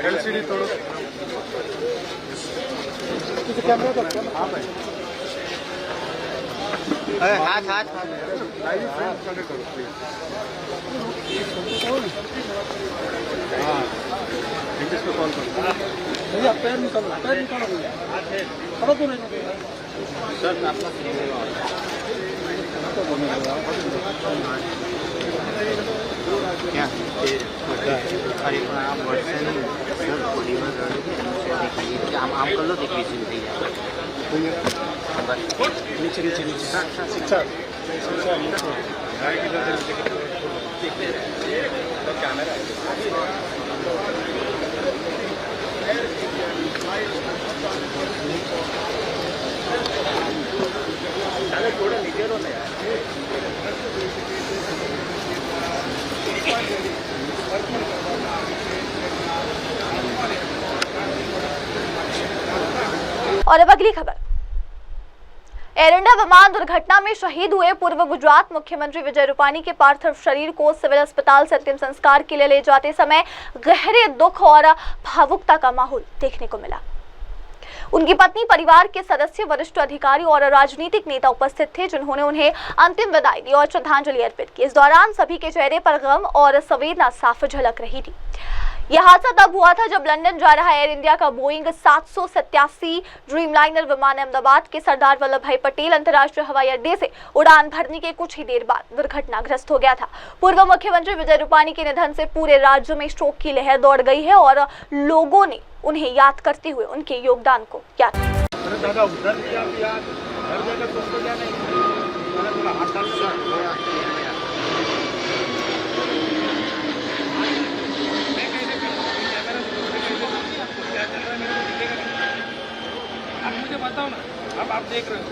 एलसीडी तोड़ो, हाथ हाथ लाइव फ्रेम कनेक्ट करो प्लीज। हाँ, इंग्लिश में कॉल करो। भैया पैर निकालो, पैर निकालो भैया, खड़ा तो नहीं सर, आपका क्या अरे आप वर्षन सर पॉलीमर आम कर लो, देखिए नीचे नीचे नीचे शिक्षा कैमरा थोड़ा नीचे रो ना और अब अगली खबर, एयर इंडिया विमान दुर्घटना में शहीद हुए पूर्व गुजरात मुख्यमंत्री विजय रूपाणी के पार्थिव शरीर को सिविल अस्पताल से अंतिम संस्कार के लिए ले जाते समय गहरे दुख और भावुकता का माहौल देखने को मिला। उनकी पत्नी, परिवार के सदस्य, वरिष्ठ अधिकारी और राजनीतिक नेता उपस्थित थे, जिन्होंने उन्हें अंतिम विदाई दी और श्रद्धांजलि अर्पित की। इस दौरान सभी के चेहरे पर गम और संवेदना साफ झलक रही थी। यह हादसा तब हुआ था जब लंदन जा रहा एयर इंडिया का बोइंग 787 ड्रीमलाइनर विमान अहमदाबाद के सरदार वल्लभ भाई पटेल अंतर्राष्ट्रीय हवाई अड्डे से उड़ान भरने के कुछ ही देर बाद दुर्घटनाग्रस्त हो गया था। पूर्व मुख्यमंत्री विजय रूपाणी के निधन से पूरे राज्य में शोक की लहर दौड़ गई है और लोगों ने उन्हें याद करते हुए उनके योगदान को याद मुझे बताओ ना, अब आप देख रहे हो।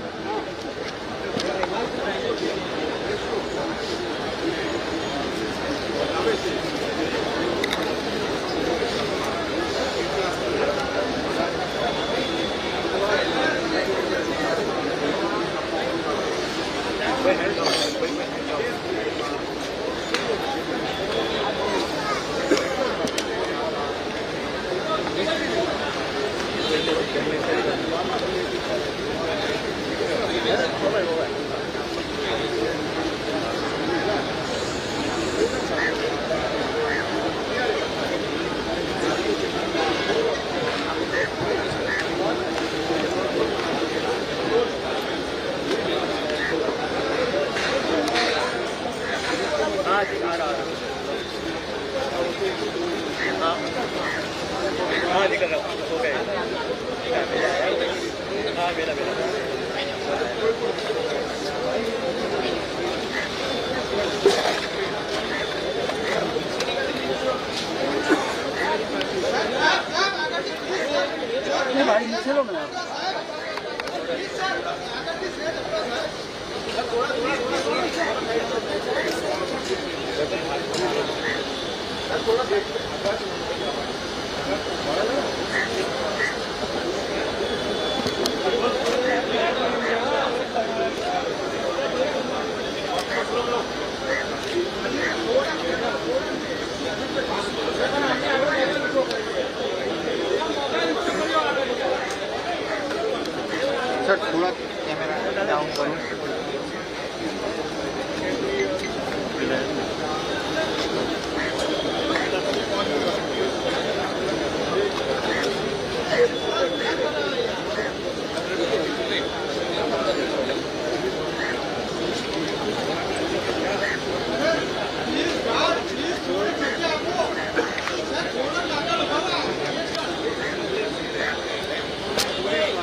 सर थोड़ा कैमरा डाउन करूँ।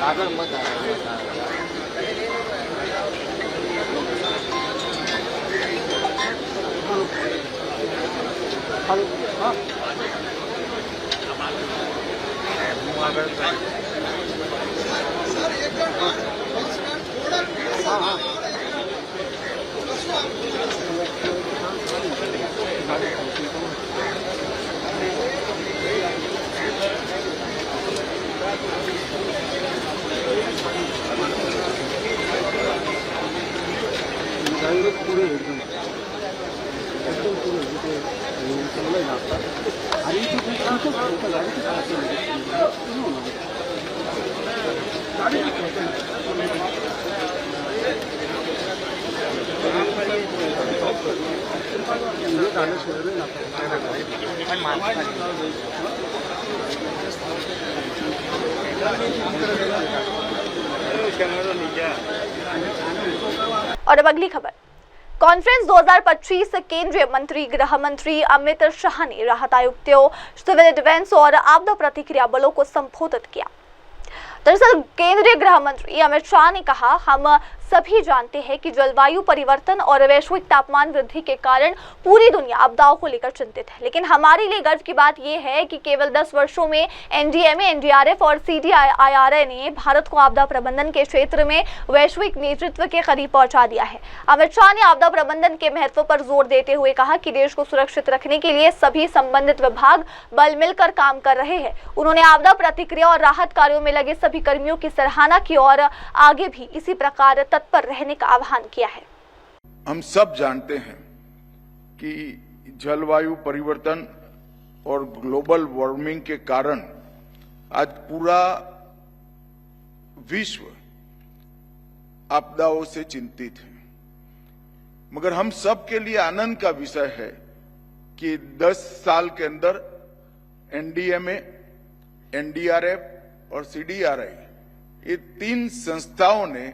आगे मत आ पूरे एकदम पूरे चांगलं लागतात आणि और अब अगली खबर। कॉन्फ्रेंस 2025 केंद्रीय मंत्री गृह मंत्री अमित शाह ने राहत आयुक्तों, सिविल डिफेंस और आपदा प्रतिक्रिया बलों को संबोधित किया। दरअसल केंद्रीय गृह मंत्री अमित शाह ने कहा, हम सभी जानते हैं कि जलवायु परिवर्तन और वैश्विक तापमान वृद्धि के कारण पूरी दुनिया आपदाओं को लेकर चिंतित है, लेकिन हमारे लिए गर्व की बात यह है कि केवल 10 वर्षों में एनडीएमए, एनडीआरएफ और सीडीआईआरए ने भारत को आपदा प्रबंधन के क्षेत्र में वैश्विक नेतृत्व के करीब पहुंचा दिया है। अमित शाह ने आपदा प्रबंधन के महत्व पर जोर देते हुए कहा कि देश को सुरक्षित रखने के लिए सभी संबंधित विभाग बल मिलकर काम कर रहे हैं। उन्होंने आपदा प्रतिक्रिया और राहत कार्यों में लगे सभी कर्मियों की सराहना की और आगे भी इसी प्रकार तत्पर रहने का आह्वान किया है। हम सब जानते हैं कि जलवायु परिवर्तन और ग्लोबल वार्मिंग के कारण आज पूरा विश्व आपदाओं से चिंतित है, मगर हम सब के लिए आनंद का विषय है कि 10 साल के अंदर एनडीएमए, एनडीआरएफ और सीडीआरआई, ये 3 संस्थाओं ने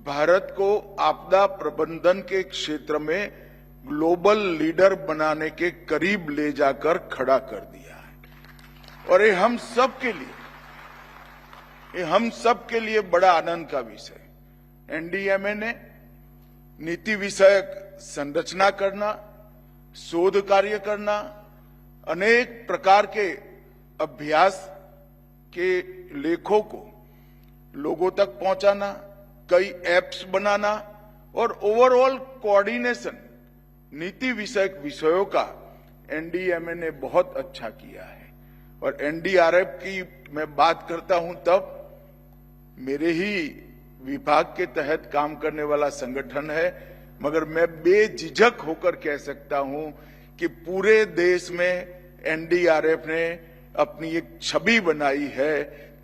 भारत को आपदा प्रबंधन के क्षेत्र में ग्लोबल लीडर बनाने के करीब ले जाकर खड़ा कर दिया है। और ये हम सब के लिए बड़ा आनंद का विषय। एनडीएमए ने नीति विषयक संरचना करना, शोध कार्य करना, अनेक प्रकार के अभ्यास के लेखों को लोगों तक पहुंचाना, कई एप्स बनाना और ओवरऑल कोऑर्डिनेशन नीति विषयक विषयों का एनडीएमए ने बहुत अच्छा किया है। और एनडीआरएफ की मैं बात करता हूं तब मेरे ही विभाग के तहत काम करने वाला संगठन है, मगर मैं बेझिझक होकर कह सकता हूं कि पूरे देश में एनडीआरएफ ने अपनी एक छवि बनाई है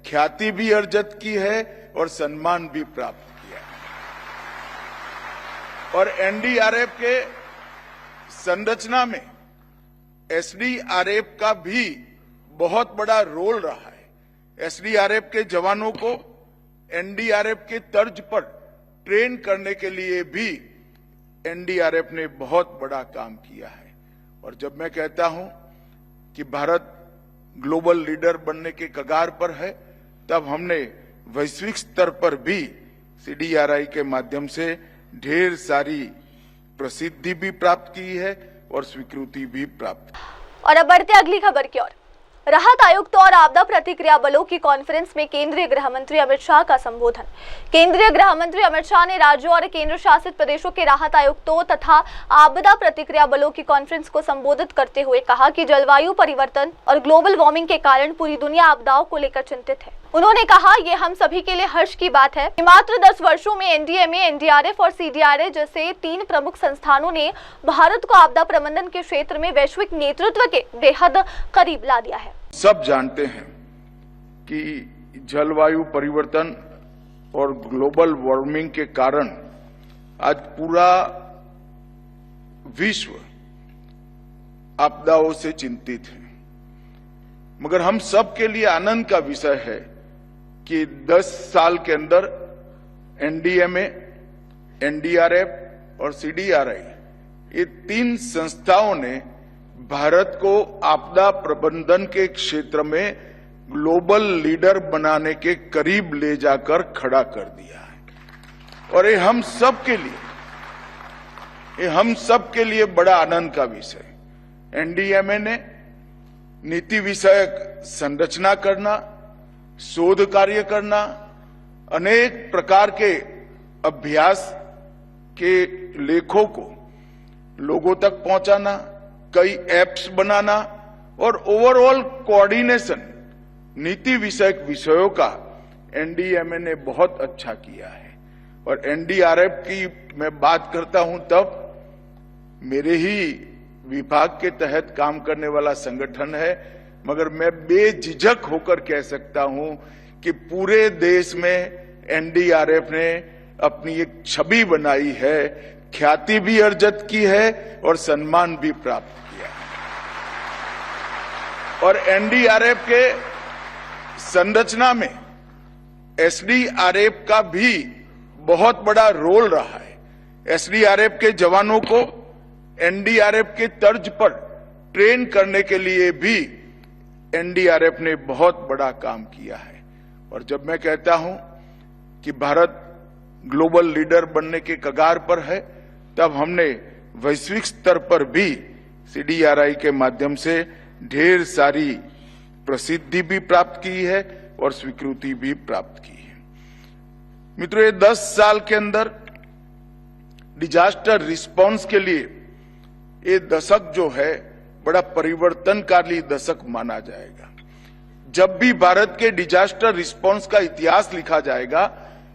ख्याति भी अर्जित की है और सम्मान भी प्राप्त किया है। और एनडीआरएफ के संरचना में एसडीआरएफ का भी बहुत बड़ा रोल रहा है। एसडीआरएफ के जवानों को एनडीआरएफ के तर्ज पर ट्रेन करने के लिए भी एनडीआरएफ ने बहुत बड़ा काम किया है। और जब मैं कहता हूं कि भारत ग्लोबल लीडर बनने के कगार पर है, तब हमने वैश्विक स्तर पर भी सीडीआरआई के माध्यम से ढेर सारी प्रसिद्धि भी प्राप्त की है और स्वीकृति भी प्राप्त। और अब बढ़ते अगली खबर की ओर। राहत आयुक्त और आपदा प्रतिक्रिया बलों की कॉन्फ्रेंस में केंद्रीय गृह मंत्री अमित शाह का संबोधन। केंद्रीय गृह मंत्री अमित शाह ने राज्यों और केंद्र शासित प्रदेशों के राहत आयुक्तों तथा आपदा प्रतिक्रिया बलों की कॉन्फ्रेंस को संबोधित करते हुए कहा कि जलवायु परिवर्तन और ग्लोबल वार्मिंग के कारण पूरी दुनिया आपदाओं को लेकर चिंतित है। उन्होंने कहा, ये हम सभी के लिए हर्ष की बात है कि मात्र 10 वर्षों में एनडीएमए, एनडीआरएफ और सीडीआरए जैसे 3 प्रमुख संस्थानों ने भारत को आपदा प्रबंधन के क्षेत्र में वैश्विक नेतृत्व के बेहद करीब ला दिया है। सब जानते हैं कि जलवायु परिवर्तन और ग्लोबल वार्मिंग के कारण आज पूरा विश्व आपदाओं से चिंतित है। मगर हम सब के लिए आनंद का विषय है कि 10 साल के अंदर एनडीएमए, एनडीआरएफ और सीडीआरआई, ये 3 संस्थाओं ने भारत को आपदा प्रबंधन के क्षेत्र में ग्लोबल लीडर बनाने के करीब ले जाकर खड़ा कर दिया है। और ये हम सब के लिए बड़ा आनंद का विषय। एनडीएमए ने नीति विषयक संरचना करना, शोध कार्य करना, अनेक प्रकार के अभ्यास के लेखों को लोगों तक पहुंचाना, कई एप्स बनाना और ओवरऑल कोऑर्डिनेशन नीति विषयक विषयों का एनडीएमए ने बहुत अच्छा किया है। और एनडीआरएफ की मैं बात करता हूं तब मेरे ही विभाग के तहत काम करने वाला संगठन है, मगर मैं बेझिझक होकर कह सकता हूं कि पूरे देश में एनडीआरएफ ने अपनी एक छवि बनाई है, ख्याति भी अर्जित की है और सम्मान भी प्राप्त किया है। और एनडीआरएफ के संरचना में एसडीआरएफ का भी बहुत बड़ा रोल रहा है। एसडीआरएफ के जवानों को एनडीआरएफ के तर्ज पर ट्रेन करने के लिए भी एनडीआरएफ ने बहुत बड़ा काम किया है। और जब मैं कहता हूं कि भारत ग्लोबल लीडर बनने के कगार पर है, तब हमने वैश्विक स्तर पर भी सीडीआरआई के माध्यम से ढेर सारी प्रसिद्धि भी प्राप्त की है और स्वीकृति भी प्राप्त की है। मित्रों, ये 10 साल के अंदर डिजास्टर रिस्पांस के लिए ये दशक जो है बड़ा परिवर्तनकारी दशक माना जाएगा। जब भी भारत के डिजास्टर रिस्पांस का इतिहास लिखा जाएगा,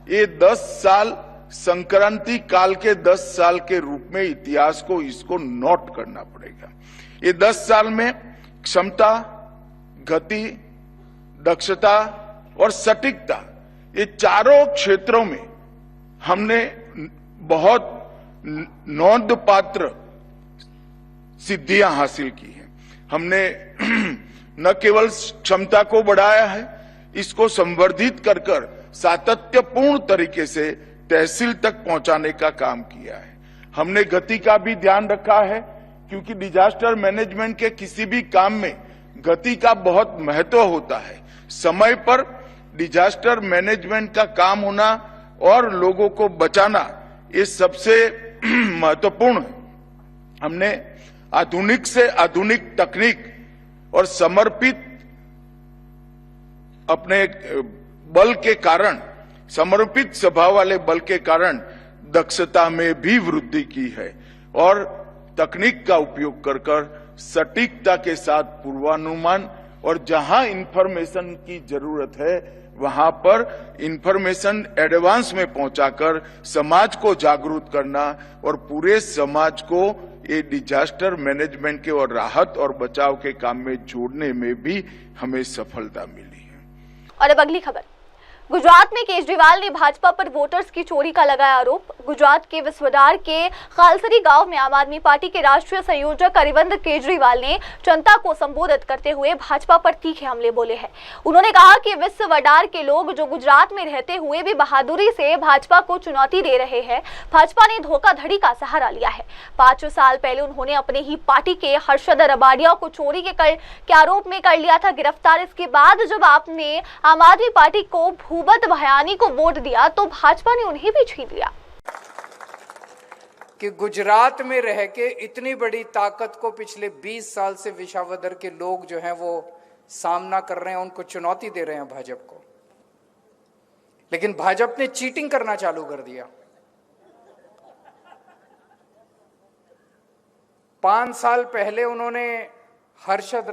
ये 10 साल संक्रांति काल के 10 साल के रूप में इतिहास को इसको नोट करना पड़ेगा। ये 10 साल में क्षमता, गति, दक्षता और सटीकता, ये चारों क्षेत्रों में हमने बहुत नोंदपात्र सिद्धियां हासिल की हैं। हमने न केवल क्षमता को बढ़ाया है, इसको संवर्धित कर सातत्यपूर्ण तरीके से तहसील तक पहुंचाने का काम किया है। हमने गति का भी ध्यान रखा है, क्योंकि डिजास्टर मैनेजमेंट के किसी भी काम में गति का बहुत महत्व होता है। समय पर डिजास्टर मैनेजमेंट का काम होना और लोगों को बचाना, ये सबसे महत्वपूर्ण है। हमने आधुनिक से आधुनिक तकनीक और समर्पित अपने बल के कारण, समर्पित स्वभाव वाले बल के कारण दक्षता में भी वृद्धि की है और तकनीक का उपयोग कर सटीकता के साथ पूर्वानुमान और जहां इंफॉर्मेशन की जरूरत है वहां पर इंफॉर्मेशन एडवांस में पहुंचाकर समाज को जागरूक करना और पूरे समाज को ये डिजास्टर मैनेजमेंट के और राहत और बचाव के काम में जोड़ने में भी हमें सफलता मिली है। और अब अगली खबर। गुजरात में केजरीवाल ने भाजपा पर वोटर्स की चोरी का लगाया आरोप। गुजरात के विस्वडार के खालसरी गांव में आम आदमी पार्टी के राष्ट्रीय संयोजक अरविंद केजरीवाल ने जनता को संबोधित करते हुए भाजपा पर तीखे हमले बोले हैं। उन्होंने कहा कि विस्वडार के लोग जो गुजरात में रहते हुए भी बहादुरी से भाजपा को चुनौती दे रहे हैं। भाजपा ने धोखाधड़ी का सहारा लिया है। 5 साल पहले उन्होंने अपने ही पार्टी के हर्षद रबाडिया को चोरी के आरोप में कर लिया था गिरफ्तार। इसके बाद जब आपने आम आदमी पार्टी को भूपत भयानी को वोट दिया तो भाजपा ने उन्हें भी छीन लिया। कि गुजरात में रह के इतनी बड़ी ताकत को पिछले 20 साल से विसावदर के लोग जो हैं वो सामना कर रहे हैं, उनको चुनौती दे रहे हैं भाजपा को। लेकिन भाजपा ने चीटिंग करना चालू कर दिया। 5 साल पहले उन्होंने हर्षद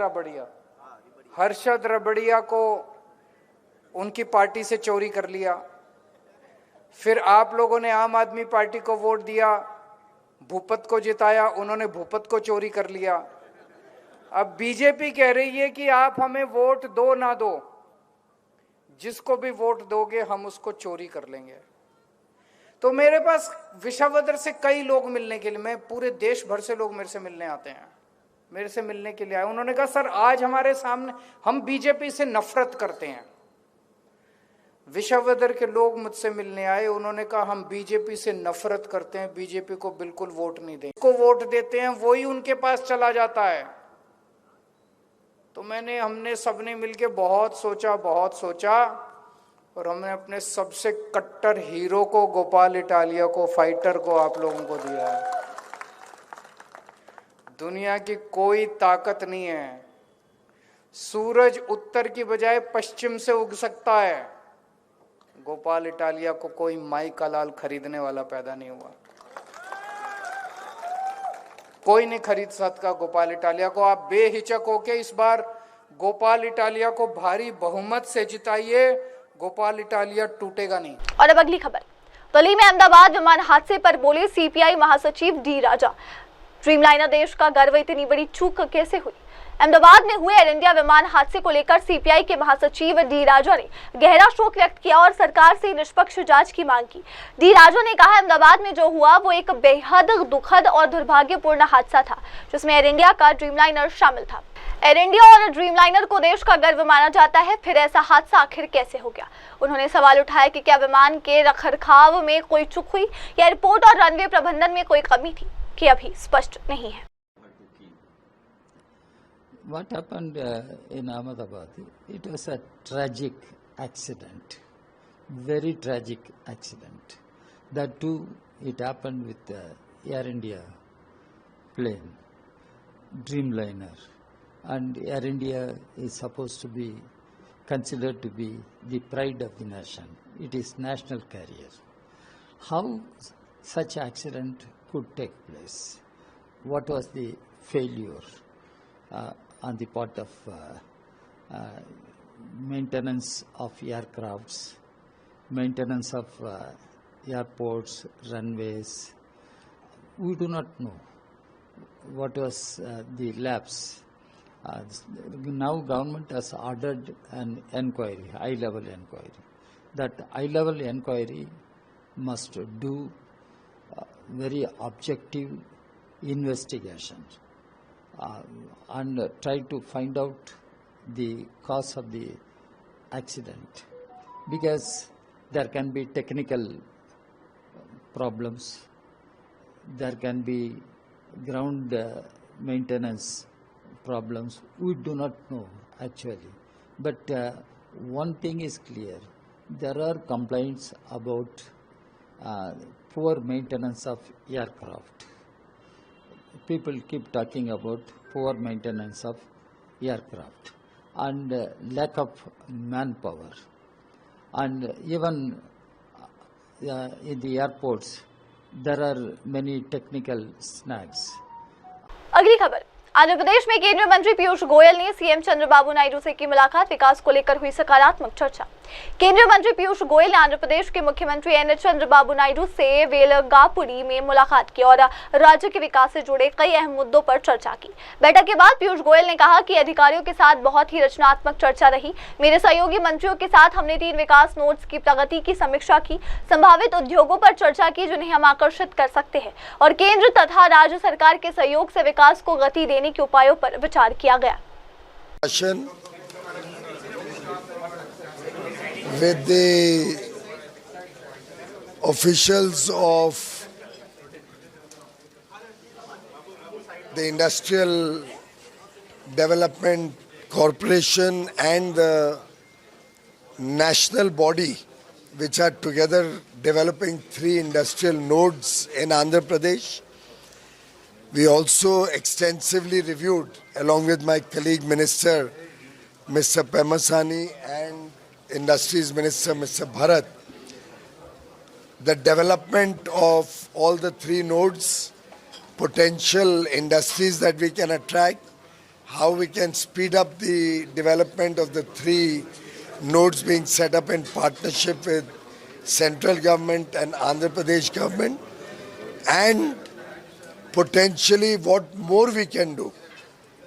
रबड़िया को उनकी पार्टी से चोरी कर लिया। फिर आप लोगों ने आम आदमी पार्टी को वोट दिया, भूपत को जिताया, उन्होंने भूपत को चोरी कर लिया। अब बीजेपी कह रही है कि आप हमें वोट दो ना दो, जिसको भी वोट दोगे हम उसको चोरी कर लेंगे। तो मेरे पास विसावदर से कई लोग मिलने के लिए, मैं पूरे देश भर से लोग मेरे से मिलने आते हैं, मेरे से मिलने के लिए आए। उन्होंने कहा सर आज हमारे सामने, हम बीजेपी से नफरत करते हैं। विसावदर के लोग मुझसे मिलने आए, उन्होंने कहा हम बीजेपी से नफरत करते हैं, बीजेपी को बिल्कुल वोट नहीं देंगे। को वोट देते हैं वही उनके पास चला जाता है। तो हमने सबने मिलके बहुत सोचा और हमने अपने सबसे कट्टर हीरो को, गोपाल इटालिया को, फाइटर को आप लोगों को दिया है। दुनिया की कोई ताकत नहीं है, सूरज उत्तर की बजाय पश्चिम से उग सकता है। गोपाल इटालिया को कोई माई का लाल खरीदने वाला पैदा नहीं हुआ, कोई नहीं खरीद सकता गोपाल इटालिया को। आप बेहिचक होके इस बार गोपाल इटालिया को भारी बहुमत से जिताइए, गोपाल इटालिया टूटेगा नहीं। और अब अगली खबर। दिल्ली में अहमदाबाद विमान हादसे पर बोले सीपीआई महासचिव डी राजा। ड्रीमलाइनर देश का गर्व, इतनी बड़ी चूक कैसे हुई? अहमदाबाद में हुए एयर इंडिया विमान हादसे को लेकर सीपीआई के महासचिव डी राजा ने गहरा शोक व्यक्त किया और सरकार से निष्पक्ष जांच की मांग की। डी राजा ने कहा अहमदाबाद में जो हुआ वो एक बेहद दुखद और दुर्भाग्यपूर्ण हादसा था, जिसमें एयर इंडिया का ड्रीमलाइनर शामिल था। एयर इंडिया और ड्रीमलाइनर को देश का गर्व माना जाता है, फिर ऐसा हादसा आखिर कैसे हो गया? उन्होंने सवाल उठाया कि क्या विमान के रखरखाव में कोई चूक हुई या एयरपोर्ट और रनवे प्रबंधन में कोई कमी थी, कि अभी स्पष्ट नहीं है। What happened in Ahmedabad? It was a tragic accident, very tragic accident. That too, it happened with the Air India plane, Dreamliner, and Air India is supposed to be considered to be the pride of the nation. It is national carrier. How such accident could take place? What was the failure? On the part of maintenance of aircrafts, maintenance of airports, runways. We do not know what was the lapse. Now government has ordered an enquiry, high-level enquiry. That high-level enquiry must do very objective investigation. And try to find out the cause of the accident, because there can be technical problems, there can be ground maintenance problems. We do not know actually, but one thing is clear, there are complaints about poor maintenance of aircraft. People keep talking about poor maintenance of aircraft and lack of manpower, and even in the airports there are many technical snags. अगली खबर। आंध्र प्रदेश में केंद्रीय मंत्री पीयूष गोयल ने CM Chandrababu Naidu से की मुलाकात। विकास को लेकर हुई सकारात्मक चर्चा। केंद्रीय मंत्री पीयूष गोयल ने आंध्र प्रदेश के मुख्यमंत्री एन चंद्रबाबू नायडू से वेलगापुरी में मुलाकात की और राज्य के विकास से जुड़े कई अहम मुद्दों पर चर्चा की। बैठक के बाद पीयूष गोयल ने कहा कि अधिकारियों के साथ बहुत ही रचनात्मक चर्चा रही। मेरे सहयोगी मंत्रियों के साथ हमने 3 विकास नोड्स की प्रगति की समीक्षा की, संभावित उद्योगों पर चर्चा की जिन्हें हम आकर्षित कर सकते हैं और केंद्र तथा राज्य सरकार के सहयोग से विकास को गति देने के उपायों पर विचार किया गया। With the officials of the Industrial Development Corporation and the national body, which are together developing 3 industrial nodes in Andhra Pradesh. We also extensively reviewed, along with my colleague Minister Mr. Pemasani and Industries Minister Mr. Bharat, the development of all the 3 nodes, potential industries that we can attract, how we can speed up the development of the 3 nodes being set up in partnership with central government and Andhra Pradesh government, and potentially what more we can do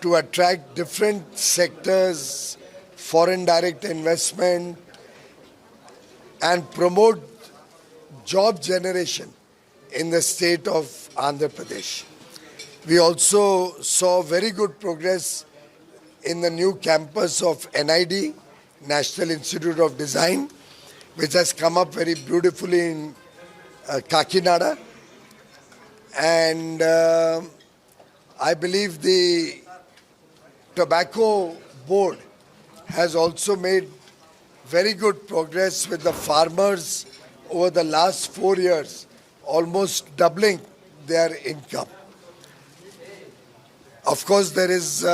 to attract different sectors, foreign direct investment, and promote job generation in the state of Andhra Pradesh. We also saw very good progress in the new campus of NID, National Institute of Design, which has come up very beautifully in Kakinada. And I believe the Tobacco Board has also made very good progress with the farmers over the last 4 years, almost doubling their income. Of course, there is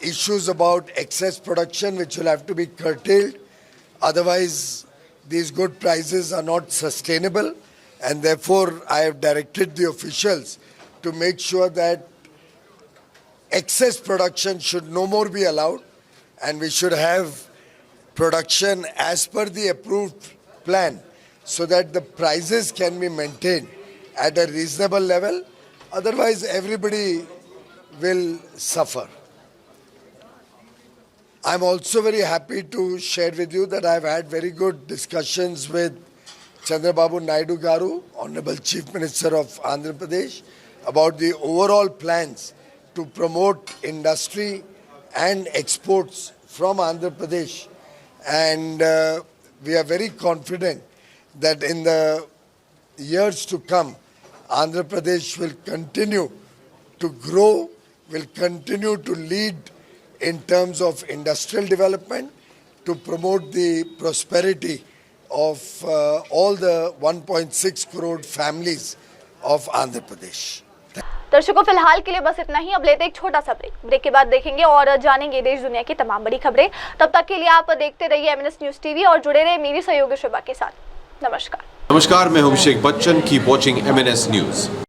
issues about excess production which will have to be curtailed. Otherwise, these good prices are not sustainable, and therefore I have directed the officials to make sure that excess production should no more be allowed, and we should have production as per the approved plan so that the prices can be maintained at a reasonable level. Otherwise, everybody will suffer. I'm also very happy to share with you that I've had very good discussions with Chandrababu Naidu Garu, Honorable Chief Minister of Andhra Pradesh, about the overall plans to promote industry and exports from Andhra Pradesh. And we are very confident that in the years to come, Andhra Pradesh will continue to grow, will continue to lead in terms of industrial development, to promote the prosperity of all the 1.6 crore families of Andhra Pradesh. दर्शकों, फिलहाल के लिए बस इतना ही। अब लेते एक छोटा सा ब्रेक के बाद देखेंगे और जानेंगे देश दुनिया की तमाम बड़ी खबरें। तब तक के लिए आप देखते रहिए MNS न्यूज टीवी और जुड़े रहे मेरी सहयोगी शुभा के साथ। नमस्कार। नमस्कार, मैं हूं Abhishek Bachchan. Keep watching MNS news.